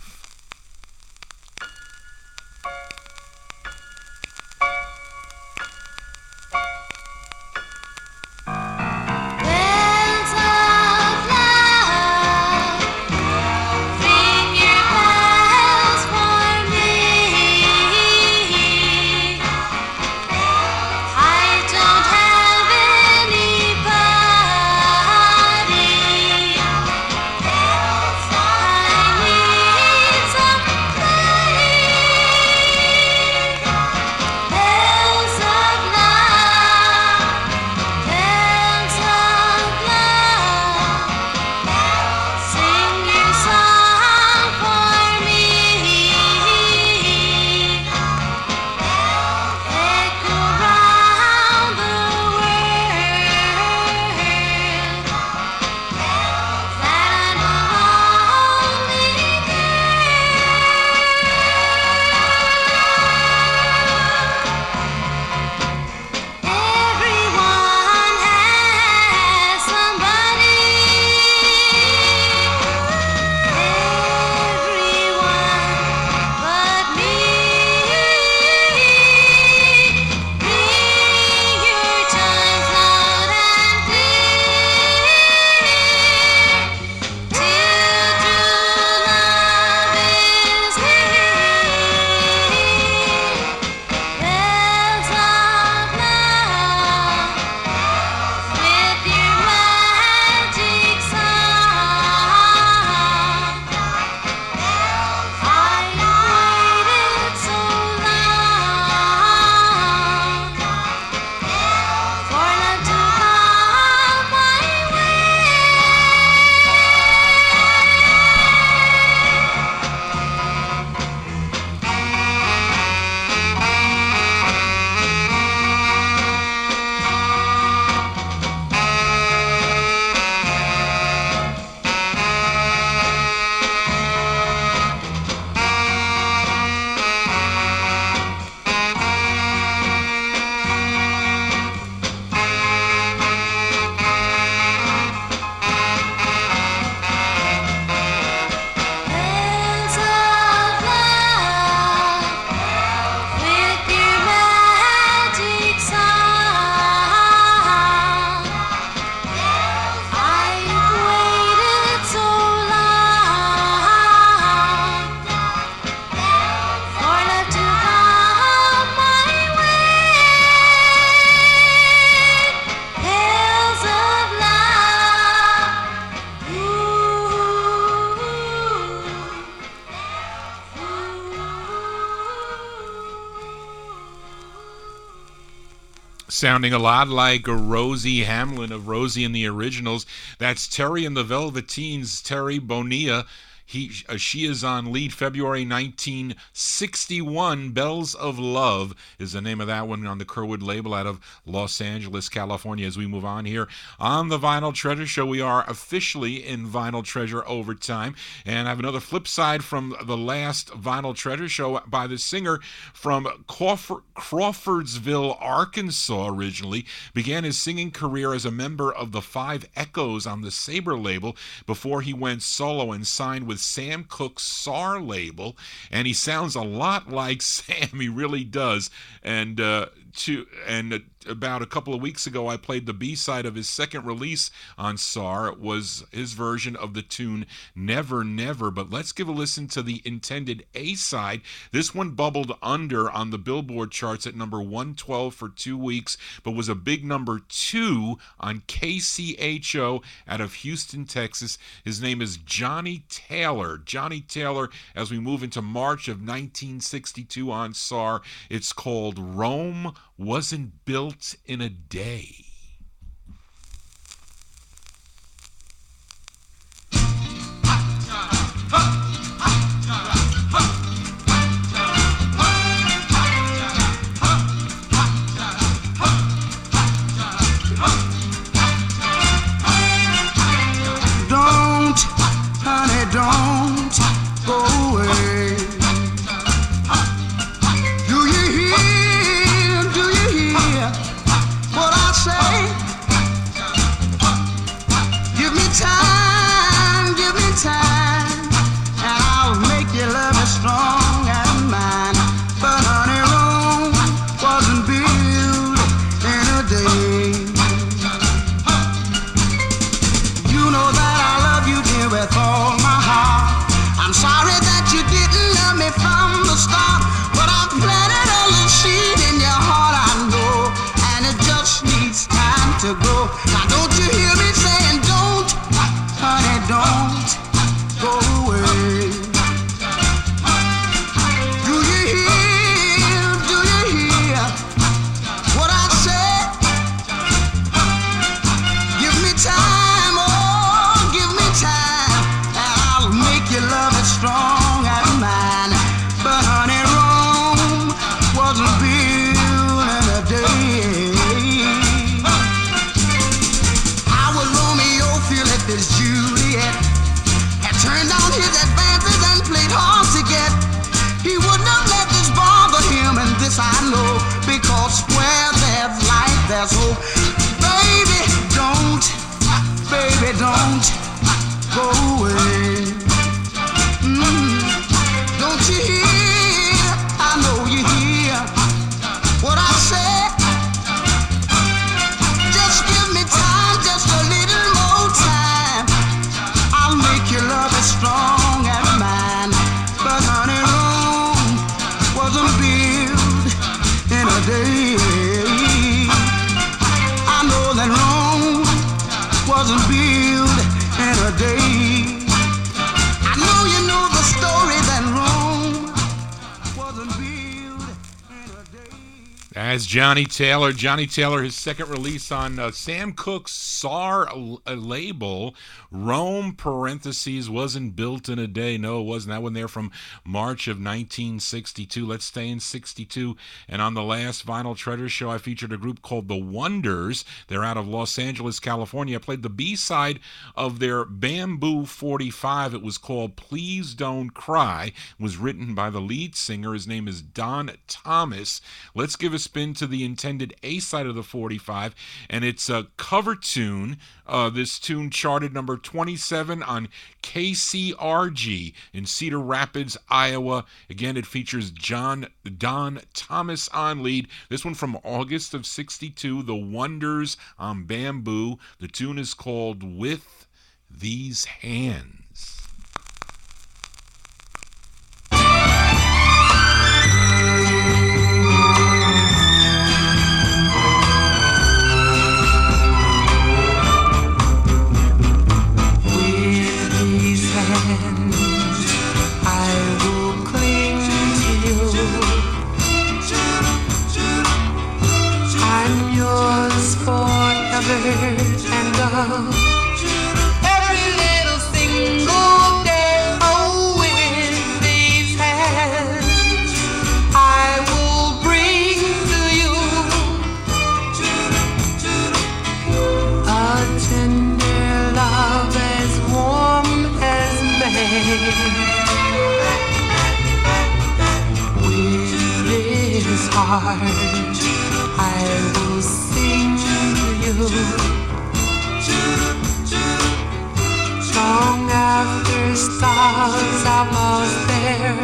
Sounding a lot like a Rosie Hamlin of Rosie and the Originals. That's Terry and the Velveteens, Terry Bonilla. She is on lead. February 1961. Bells of Love is the name of that one on the Kerwood label out of Los Angeles, California. As we move on here on the Vinyl Treasure Show, we are officially in Vinyl Treasure Overtime, and I have another flip side from the last Vinyl Treasure Show by the singer from Crawfordsville, Arkansas. Originally began his singing career as a member of the Five Echoes on the Sabre label before he went solo and signed with Sam Cooke's SAR label, and he sounds a lot like Sam. He really does. And about a couple of weeks ago, I played the B-side of his second release on SAR. It was his version of the tune Never Never, but let's give a listen to the intended A-side. This one bubbled under on the Billboard charts at number 112 for 2 weeks, but was a big number 2 on KCHO out of Houston, Texas. His name is Johnny Taylor. Johnny Taylor, as we move into March of 1962 on SAR, it's called Rome Wasn't Built in a Day. Don't, honey, don't go away. Do you hear what I say? Give me time, and I'll make your love as strong as mine. But honey, Rome wasn't built in a day. You know that I love you, dear, with all my heart. I'm sorry that you didn't love me from the start, but I've planted a little seed in your heart, I know, and it just needs time to grow. Now don't you hear me saying, don't, honey, don't go away. Do you hear what I said? Give me time, oh, give me time, and I'll make your love as strong as mine. But honey, Rome wasn't built in a day. How would Romeo feel if his Juliet had turned down his advances and played hard to get? He wouldn't have let this bother him, and this I know, because where there's life, there's hope. Baby, don't go away. Don't you hear? I know you hear what I said. Just give me time, just a little more time. I'll make your love as strong as mine. But honey, Rome wasn't built in a day. I know that Rome wasn't built in a day. I know you know the story that Rome wasn't built in a day. As Johnny Taylor, his second release on Sam Cooke's SAR label, Rome, parentheses, wasn't built in a day. No, it wasn't. That one there from March of 1962. Let's stay in 62. And on the last Vinyl Treasure Show, I featured a group called The Wonders. They're out of Los Angeles, California. I played the B-side of their Bamboo 45. It was called Please Don't Cry. It was written by the lead singer. His name is Don Thomas. Let's give a spin to the intended A-side of the 45, and it's a cover tune. This tune charted number 27 on KCRG in Cedar Rapids, Iowa. Again, it features Don Thomas on lead. This one from August of 62, The Wonders on Bamboo. The tune is called With These Hands. And every little single day, oh, with these hands I will bring to you a tender love as warm as May. With this heart I will sing to you. Long after stars have lost their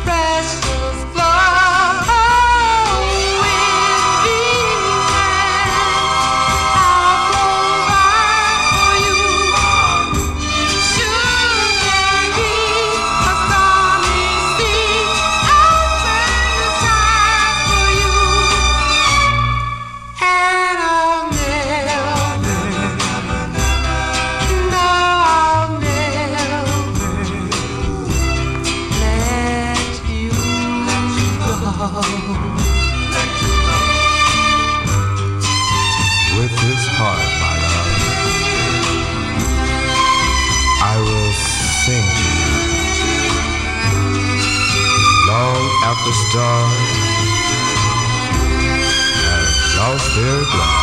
precious glow, with these dark has lost their glow.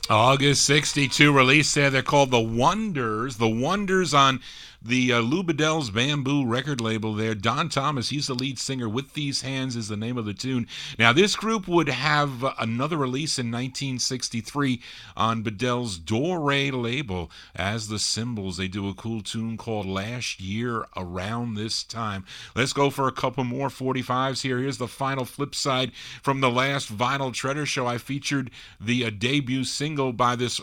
August 62 release there. They're called The Wonders. The Wonders on the Lou Bedell's Bamboo record label there. Don Thomas, he's the lead singer. With These Hands is the name of the tune. Now, this group would have another release in 1963 on Bedell's Doré label as the Symbols. They do a cool tune called Last Year Around This Time. Let's go for a couple more 45s here. Here's the final flip side from the last Vinyl Treasure Show. I featured the debut single by this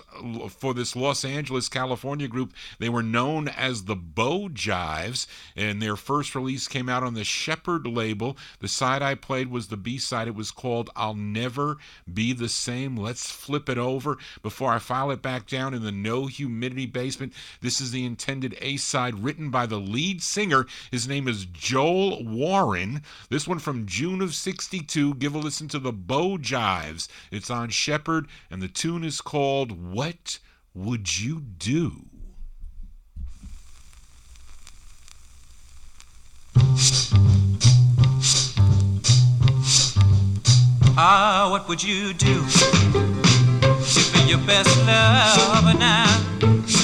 Los Angeles, California group. They were known as the Bo Jives, and their first release came out on the Shepherd label. The side I played was the B-side. It was called I'll Never Be the Same. Let's flip it over before I file it back down in the No Humidity basement. This is the intended A-side written by the lead singer. His name is Joel Warren. This one from June of 62. Give a listen to the Bo Jives. It's on Shepherd, and the tune is called What Would You Do? Ah, what would you do if you're your best lover now?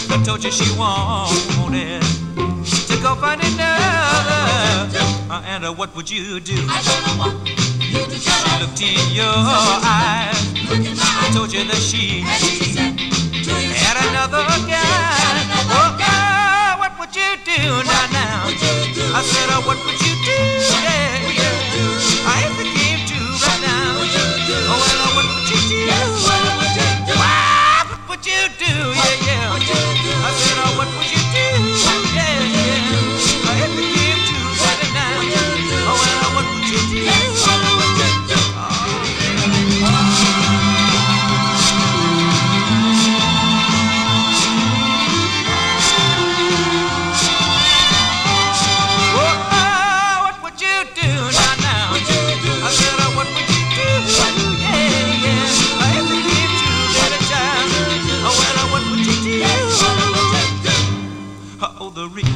I told you she wanted to go find another. And what would you do? I don't know what you do. She looked in your eyes. I told you that she had another guy. Oh, what would you do now? I said, oh, what would you do? Yeah, yeah. I if it came to right now. Oh, well, what would you do? What would you do? Yeah, yeah. I said, oh, what would you do? Yeah, yeah. If it came to right now. Oh, well, what would you do? The real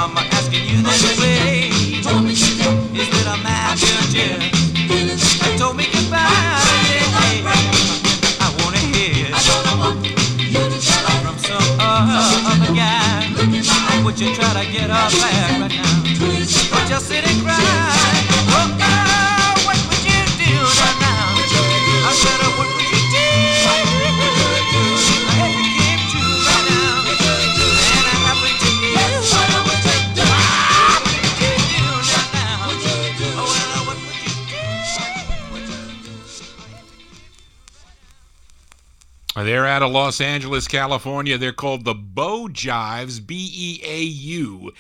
I'm asking you this way. Is that I'm after you? I told me goodbye. I wanna hear from some other guy. Would you try to get up back right now? Or just sit and cry? Oh, God, what would you do right now? I said, what would you do? If it came to right now. They're out of Los Angeles, California. They're called the Bo Jives, Beau-Jives.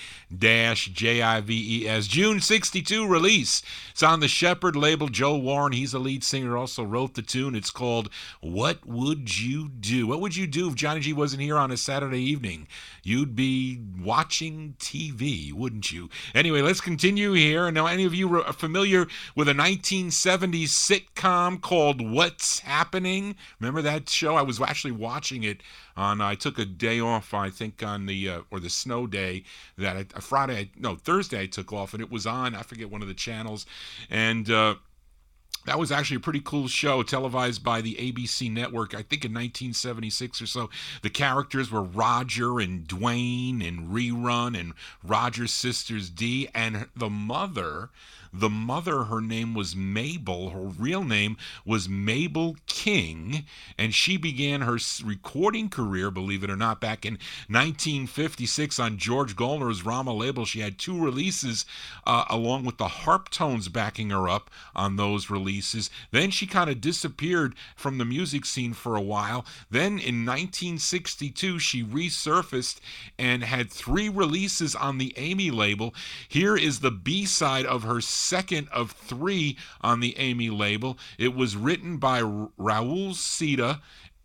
June 62 release. It's on the Shepherd label. Joe Warren, he's the lead singer, also wrote the tune. It's called What Would You Do? What would you do if Johnny G wasn't here on a Saturday evening? You'd be watching TV, wouldn't you? Anyway, let's continue here. And now, any of you are familiar with a 1970s sitcom called What's Happening? Remember that show? I was actually watching it on, I took a day off, I think on the, or the snow day, that Thursday I took off, and it was on, I forget, one of the channels, and that was actually a pretty cool show, televised by the ABC network, I think in 1976 or so. The characters were Roger and Dwayne and Rerun and Roger's sisters Dee, and the mother The mother, her name was Mabel. Her real name was Mabel King, and she began her recording career, believe it or not, back in 1956 on George Goldner's Rama label. She had 2 releases along with the Harptones backing her up on those releases. Then she kind of disappeared from the music scene for a while. Then in 1962, she resurfaced and had 3 releases on the Amy label. Here is the B-side of her second of 3 on the Amy label. It was written by Raul Sita,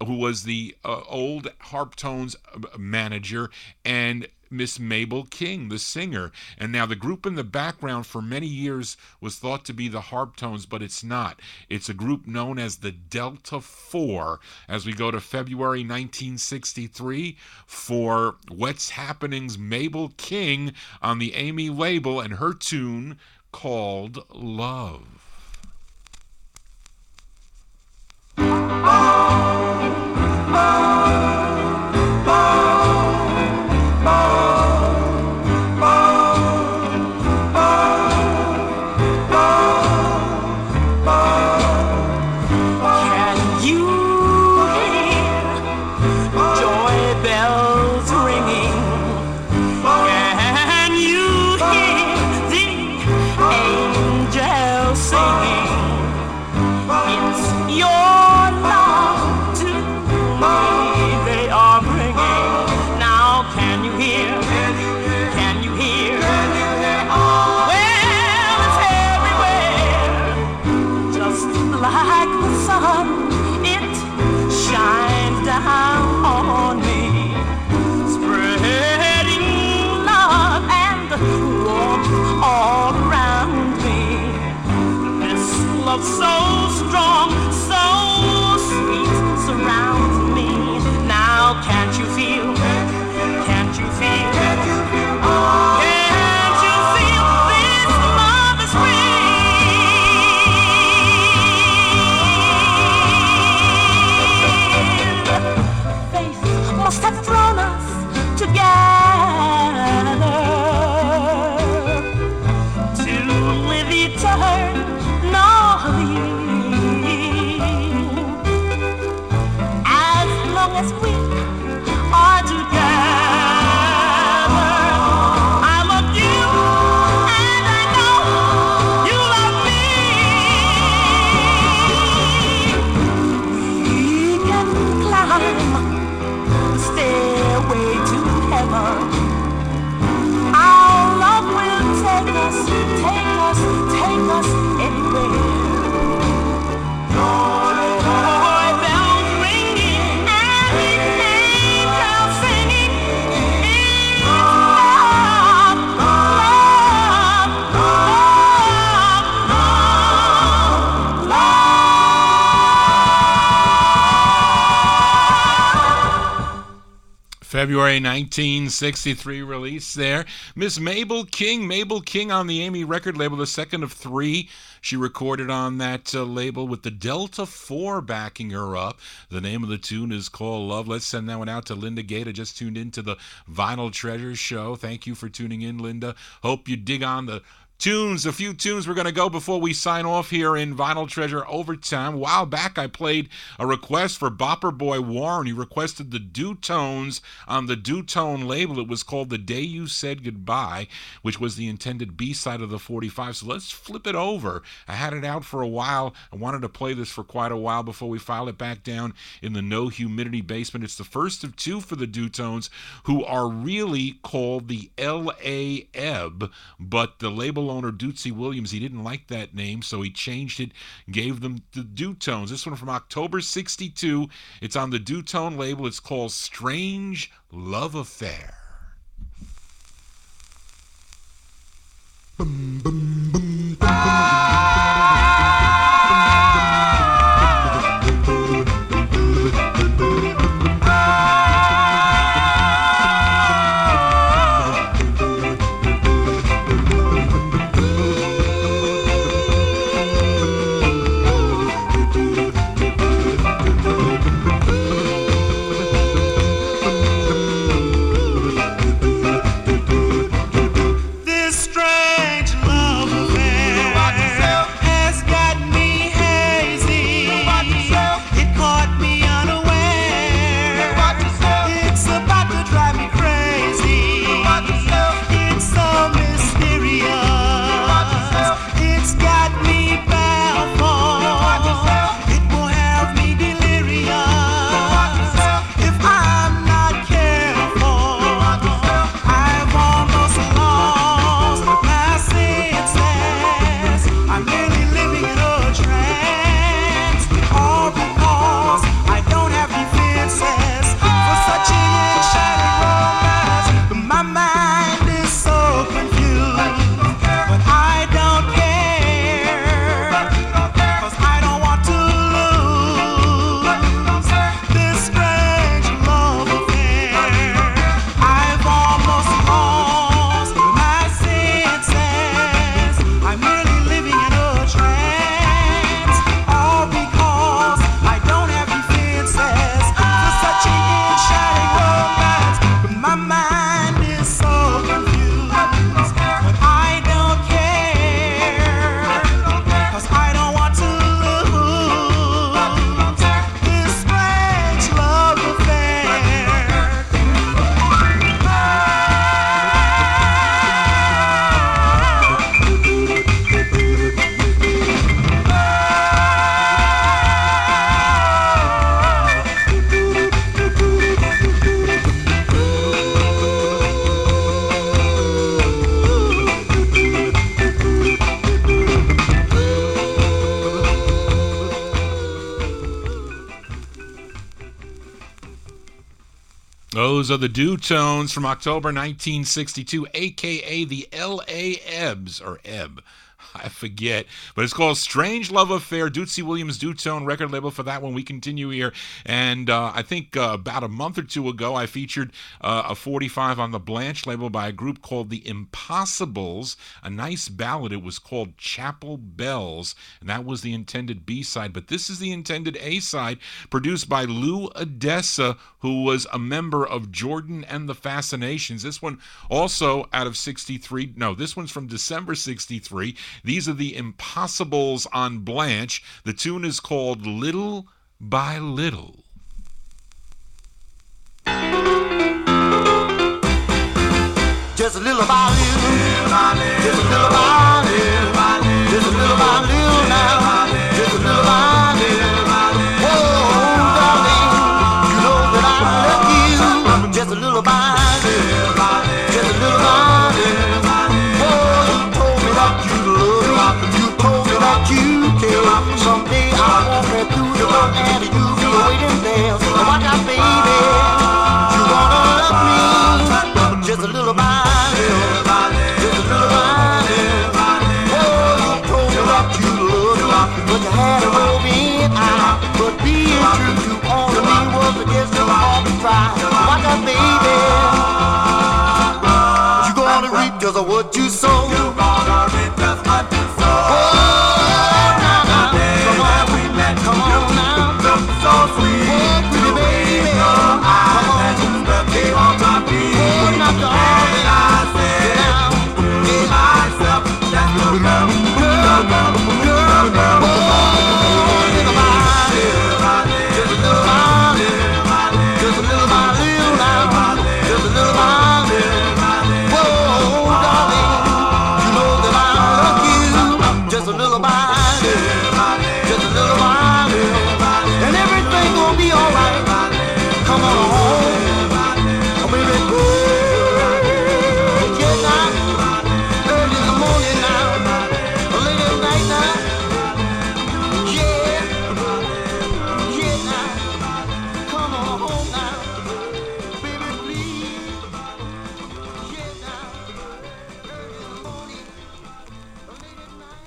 who was the old Harptones manager, and Miss Mabel King, the singer. And now the group in the background for many years was thought to be the Harptones, but it's not. It's a group known as the Delta 4. As we go to February 1963 for What's Happening's Mabel King on the Amy label and her tune called Love. So strong, so sweet, surrounds me. Now can't you feel? Can't you feel? Can't you feel? Can't you feel this love is real? Faith must have thrown us together to live eternal. As long as we are together, I love you and I know you love me. We can climb the stairway to heaven. Our love will take us anywhere. February 1963 release there. Miss Mabel King on the Amy record label, the second of 3 she recorded on that label with the Delta 4 backing her up. The name of the tune is called Love. Let's send that one out to Linda Gator, just tuned into the Vinyl Treasure Show. Thank you for tuning in, Linda. Hope you dig on the tunes, a few tunes we're going to go before we sign off here in Vinyl Treasure Overtime. A while back, I played a request for Bopper Boy Warren. He requested the Dutones on the Dutone label. It was called The Day You Said Goodbye, which was the intended B-side of the 45. So let's flip it over. I had it out for a while. I wanted to play this for quite a while before we file it back down in the No Humidity basement. It's the first of 2 for the Dutones, who are really called the L.A. Ebb, but the label owner Rudy Williams, he didn't like that name, so he changed it, gave them the Dutones. This one from October 62. It's on the Dutone label. It's called Strange Love Affair. Boom, boom, boom, boom. Those are the Dutones from October 1962, a.k.a. the L.A. Ebbs, or Ebb. I forget, but it's called Strange Love Affair, Rudy Williams Dutone record label for that one. We continue here, and I think about a month or two ago, I featured a 45 on the Blanche label by a group called The Impossibles, a nice ballad. It was called Chapel Bells, and that was the intended B-side, but this is the intended A-side, produced by Lou Odessa, who was a member of Jordan and the Fascinations. This one also out of 63, no, this one's from December 63. These are the Impossibles on Blanche. The tune is called Little by Little. Just a little by little, just a little by little, just a little by little now, just a little by little. Whoa, darling, you know that I love you. Just a little by little, just a little by little. Oh, you told me that you love me, you told me that you care. Someday I'll walk right through the door and you'll be waiting there. So watch out, baby, you gonna love me. Just a little by little, just a little by little. Oh, you told me that you loved me, but you had a roving eye. But being true to only me was against your heart to try. Watch out, baby, you gonna reap just what you sow. You gonna reap just what you sow. Oh, now, come on, come on now, look so sweet. Oh, pretty baby, come on, they want my feet. Oh, now, darling, I say now, to myself, that's the girl, girl, girl. Oh, little by little, just a little by little, just a little by little now, just a little by little. Whoa, darling, you know that I love you. Just a little by little, just a little by little, and everything gonna be alright. Come on home, oh baby, yeah now, early in the morning now, late at night now, yeah, yeah now, come on home now, baby please, yeah now, early in the morning, late at night.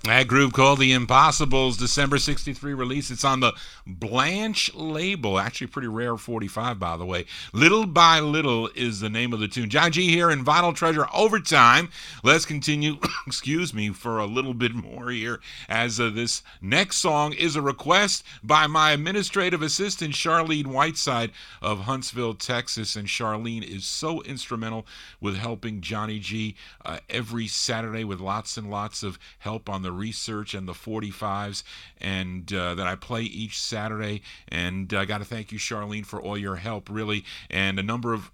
That group called The Impossibles, December 63 release. It's on the Blanche label. Actually, pretty rare 45, by the way. Little by Little is the name of the tune. John G here in Vinyl Treasure Overtime. Let's continue, excuse me, for a little bit more here, as this next song is a request by my administrative assistant, Charlene Whiteside of Huntsville, Texas. And Charlene is so instrumental with helping Johnny G every Saturday with lots and lots of help on the research and the 45s, and that I play each Saturday. And I got to thank you, Charlene, for all your help, really. And a number of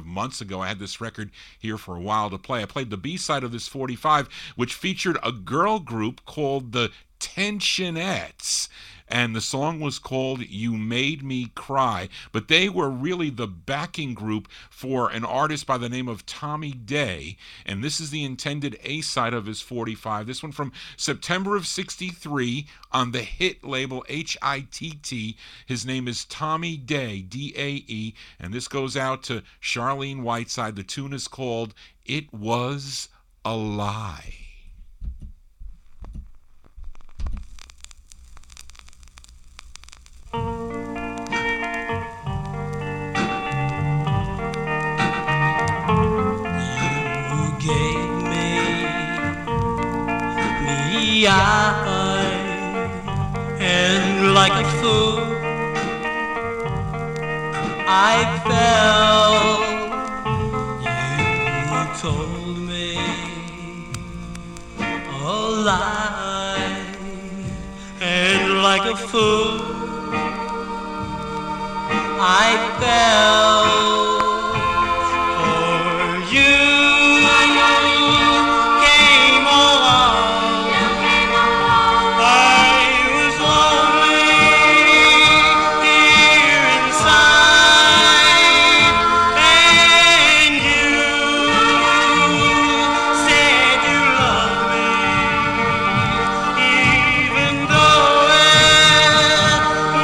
months ago, I had this record here for a while to play. I played the B-side of this 45, which featured a girl group called the Tensionettes. And the song was called You Made Me Cry. But they were really the backing group for an artist by the name of Tommy Day. And this is the intended A-side of his 45. This one from September of 63 on the hit label HITT. His name is Tommy Day, D-A-E. And this goes out to Charlene Whiteside. The tune is called It Was a Lie. And like a fool I fell. You told me a lie, and like a fool I fell for you.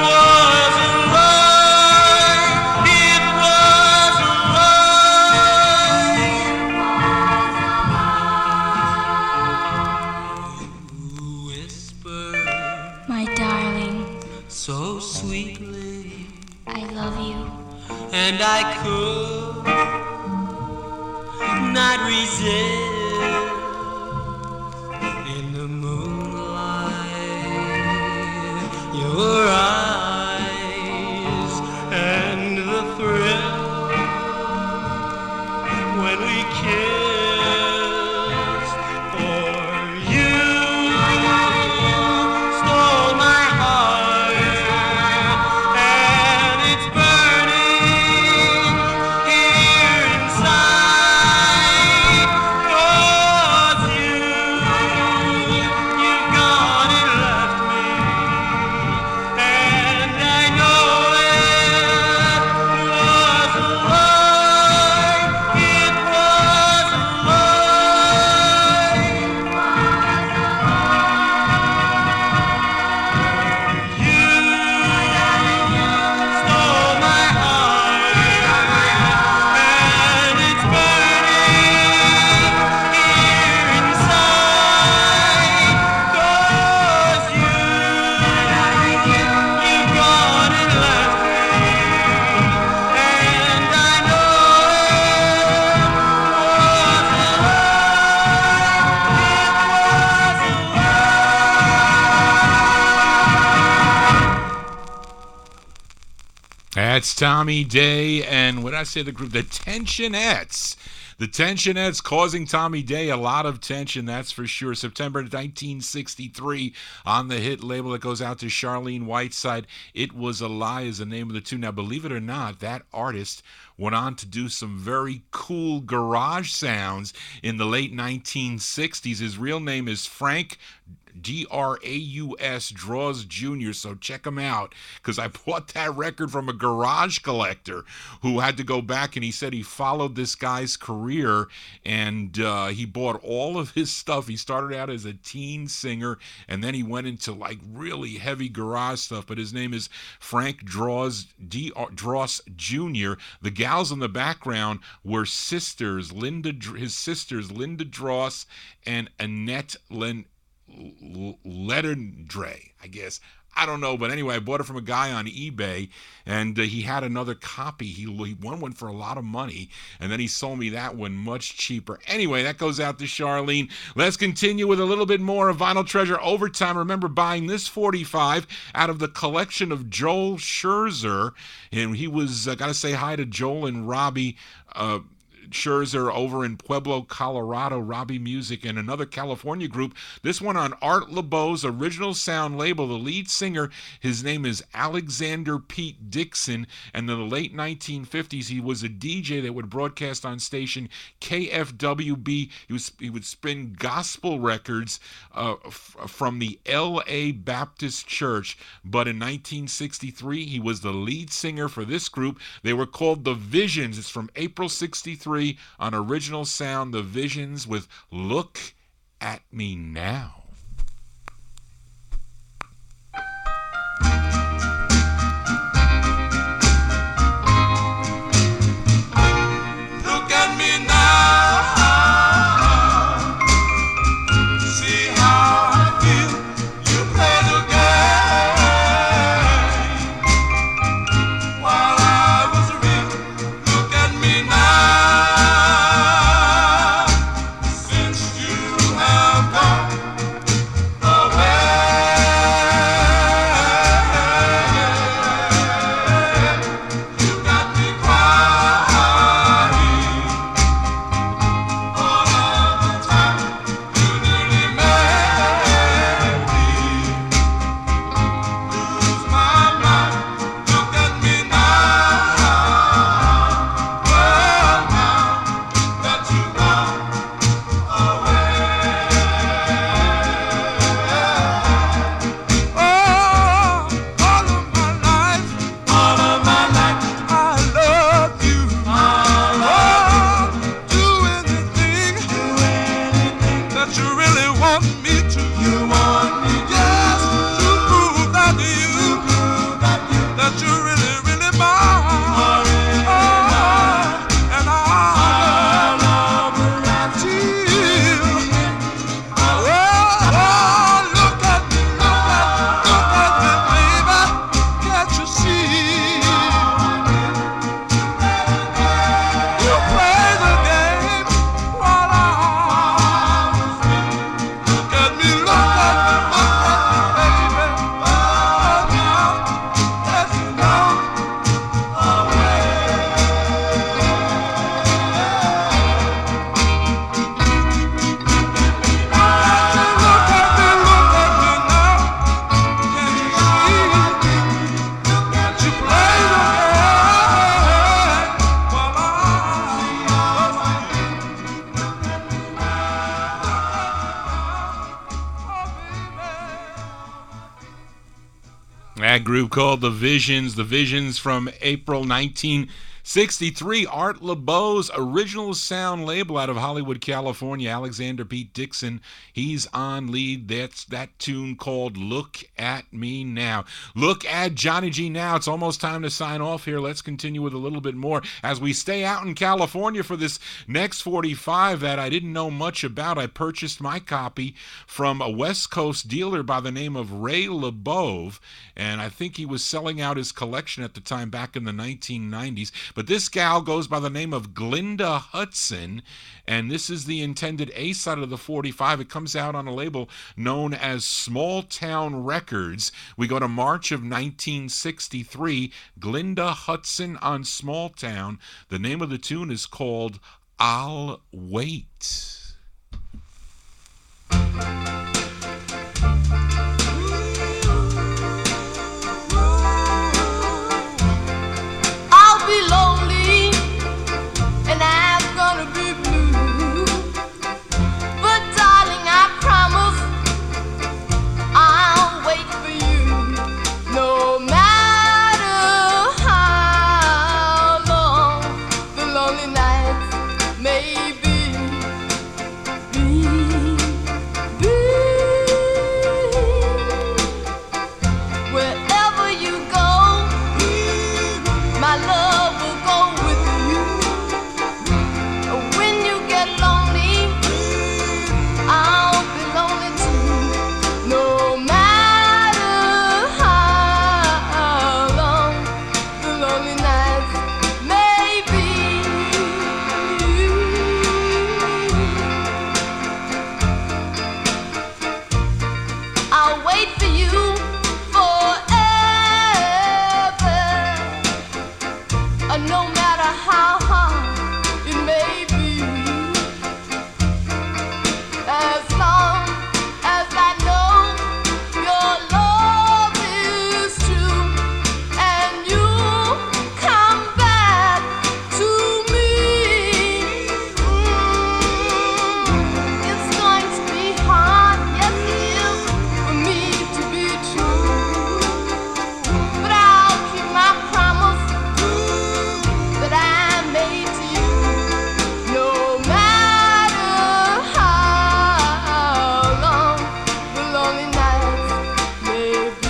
Love love you. And I could not resist in the moonlight, your eyes and the thrill when we kissed. For you stole my heart, and it's burning here inside. 'Cause you've gone and left me, and I know it was a lie. It was a lie. You stole my heart, and it's burning here inside. 'Cause you've gone and left me, and I know That's Tommy Day and what did I say the group? The Tensionettes. The Tensionettes causing Tommy Day a lot of tension, that's for sure. September 1963 on the hit label that goes out to Charlene Whiteside. It Was a Lie is the name of the tune. Now, believe it or not, that artist went on to do some very cool garage sounds in the late 1960s. His real name is Frank Draus Draws Jr. So check him out, because I bought that record from a garage collector who had to go back, and he said he followed this guy's career, and he bought all of his stuff. He started out as a teen singer, and then he went into like really heavy garage stuff. But his name is Frank Draws Jr. The gals in the background were sisters, his sisters Linda Dross and Annette Letterdre, I guess. I don't know, but anyway, I bought it from a guy on eBay, and he had another copy. He won one for a lot of money, and then he sold me that one much cheaper. Anyway, that goes out to Charlene. Let's continue with a little bit more of Vinyl Treasure Overtime. Remember buying this 45 out of the collection of Joel Scherzer, and he was, got to say hi to Joel and Robbie Scherzer over in Pueblo, Colorado, Robbie Music, and another California group. This one on Art LeBeau's Original Sound label. The lead singer, his name is Alexander Pete Dixon, and in the late 1950s, he was a DJ that would broadcast on station KFWB. He would spin gospel records from the L.A. Baptist Church, but in 1963, he was the lead singer for this group. They were called The Visions. It's from April 63 on Original Sound, The Visions with Look at Me Now. Look at me now. See how I feel. You play the game while I was real. Look at me now. Since you have gone, group called The Visions from April 1963. Art LeBeau's original sound label out of Hollywood, California. Alexander Pete Dixon, he's on lead. That's that tune called Look at Me Now. Look at Johnny G Now. It's almost time to sign off here. Let's continue with a little bit more as we stay out in California for this next 45 that I didn't know much about. I purchased my copy from a West Coast dealer by the name of Ray LeBeau, and I think he was selling out his collection at the time back in the 1990s. But this gal goes by the name of Glinda Hudson, and this is the intended A side of the 45. It comes out on a label known as Small Town Records. We go to March of 1963. Glinda Hudson on Small Town. The name of the tune is called I'll Wait. I'll be lonely and I'm gonna be blue, but darling, I promise I'll wait for you, no matter how long the lonely nights may be. Wherever you go, my love will go with you. When you get lonely, I'll be lonely too. No matter how long the lonely nights may be. I'll wait for you forever, no matter how hard it may be. As long as I know your love is true and you come back to me, it's going to be hard, yes it is, for me to be true. But I'll keep my promise that I made to you, no matter how long the lonely nights may be.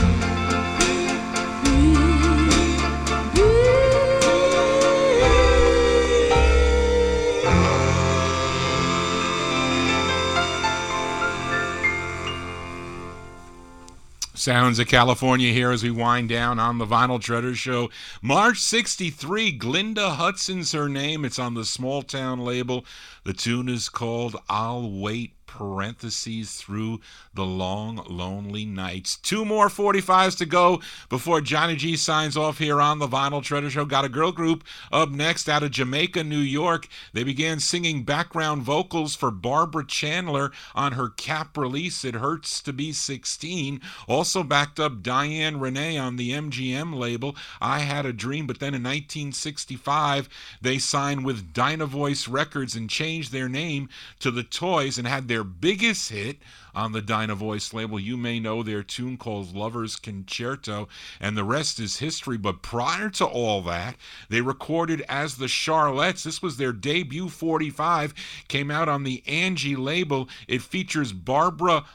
Sounds of California here as we wind down on the Vinyl Treasure Show. March 63, Glinda Hudson's her name. It's on the Small Town label. The tune is called I'll Wait, parentheses, through the long, lonely nights. Two more 45s to go before Johnny G signs off here on the Vinyl Treasure Show. Got a girl group up next out of Jamaica, New York. They began singing background vocals for Barbara Chandler on her Cap release, It Hurts to Be 16. Also backed up Diane Renee on the MGM label, I Had a Dream. But then in 1965, they signed with Dynavoice Records and changed their name to The Toys and had their biggest hit on the Dynavoice label. You may know their tune called Lover's Concerto, and the rest is history. But prior to all that, they recorded as the Charlettes. This was their debut 45, came out on the Angie label. It features Barbara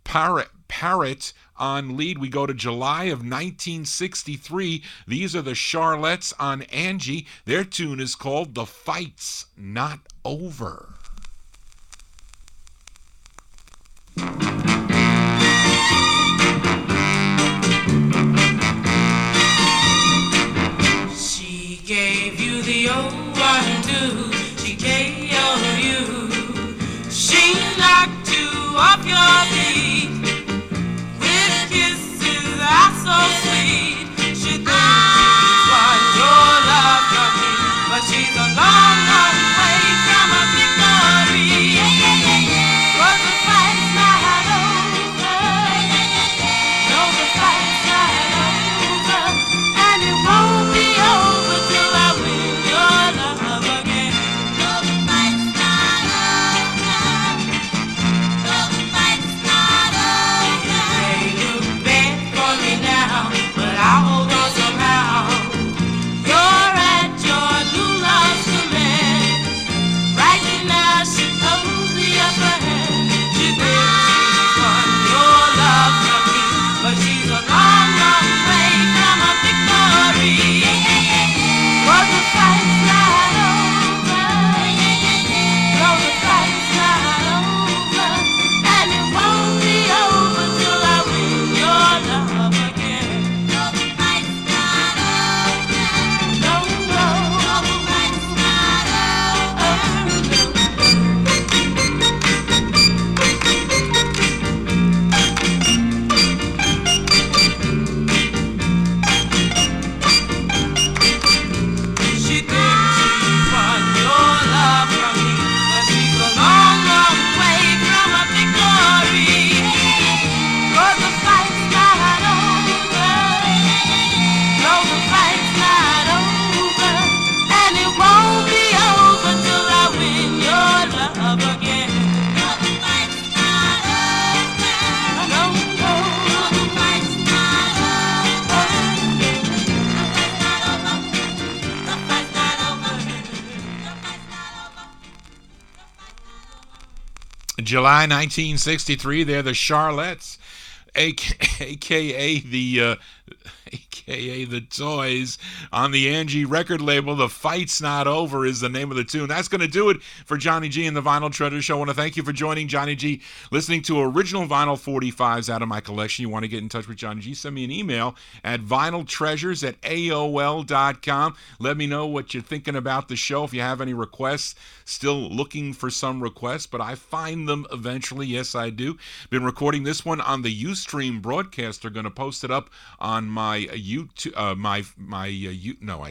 Parrott on lead. We go to July of 1963. These are the Charlettes on Angie. Their tune is called The Fight's Not Over. She gave you the old one too. She gave you. She knocked you off your feet with kisses that's so sweet. She thinks she's won your love from me, but she's a long, long way from a victory. 'Cause the fight's not over. No, the fight's not over, and it won't be over till I win your love again. No, the fight's not over. No, the fight's not over. They look bad for me now. July 1963, they're the Charlettes, aka the Toys, on the Angie record label. The Fight's Not Over is the name of the tune. That's going to do it for Johnny G and the Vinyl Treasure Show. I want to thank you for joining Johnny G, listening to original vinyl 45s out of my collection. You want to get in touch with Johnny G, send me an email at vinyltreasures@aol.com. Let me know what you're thinking about the show. If you have any requests, still looking for some requests, but I find them eventually. Yes, I do. Been recording this one on the Ustream broadcaster. Going to post it up on my YouTube, I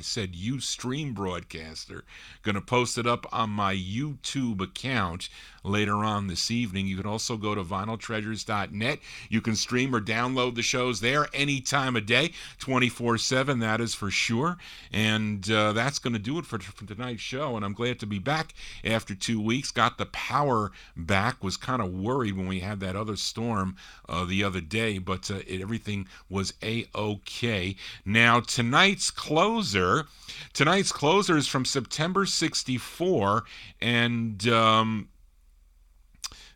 said Ustream broadcaster. Going to post it up on my YouTube account later on this evening. You can also go to vinyltreasures.net. You can stream or download the shows there any time of day, 24/7, that is for sure. And that's going to do it for tonight's show. And I'm glad to be back after 2 weeks. Got the power back. Was kind of worried when we had that other storm the other day, but everything was A-okay. Now, tonight's closer is from September 64, and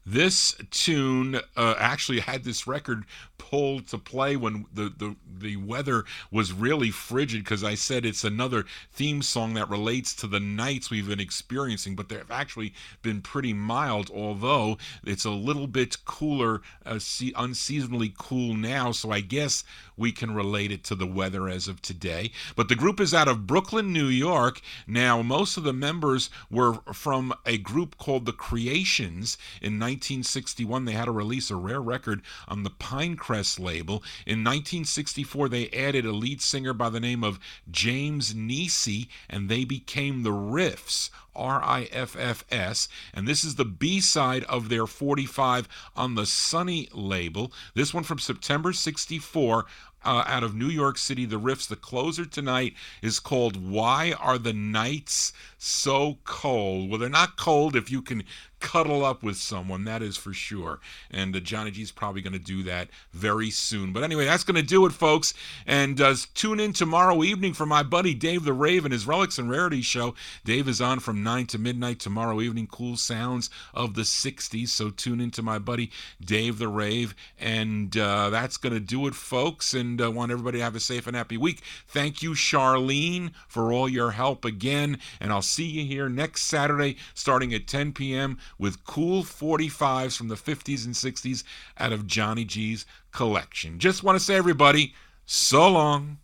this tune actually had this record pulled to play when the weather was really frigid, because I said it's another theme song that relates to the nights we've been experiencing, but they've actually been pretty mild, although it's a little bit cooler, unseasonably cool now, so I guess we can relate it to the weather as of today. But the group is out of Brooklyn, New York. Now, most of the members were from a group called the Creations. In 1961, they had to release a rare record on the Pinecrest label. In 1964, they added a lead singer by the name of James Nisi, and they became the Riffs, R-I-F-F-S, and this is the B-side of their 45 on the Sunny label. This one from September 64, out of New York City, the Riffs. The closer tonight is called Why Are the Nights So Cold? Well, they're not cold if you can cuddle up with someone, that is for sure. And Johnny G's probably going to do that very soon. But anyway, that's going to do it, folks. And tune in tomorrow evening for my buddy Dave the Rave and his Relics and Rarities show. Dave is on from 9 to midnight tomorrow evening. Cool sounds of the 60s. So tune in to my buddy Dave the Rave. And that's going to do it, folks. And I want everybody to have a safe and happy week. Thank you, Charlene, for all your help again. And I'll see you here next Saturday starting at 10 p.m. with cool 45s from the 50s and 60s out of Johnny G's collection. Just want to say, everybody, so long.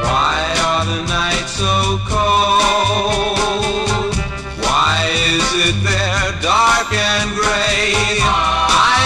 Why are the nights so cold? Why is it they're dark and gray? I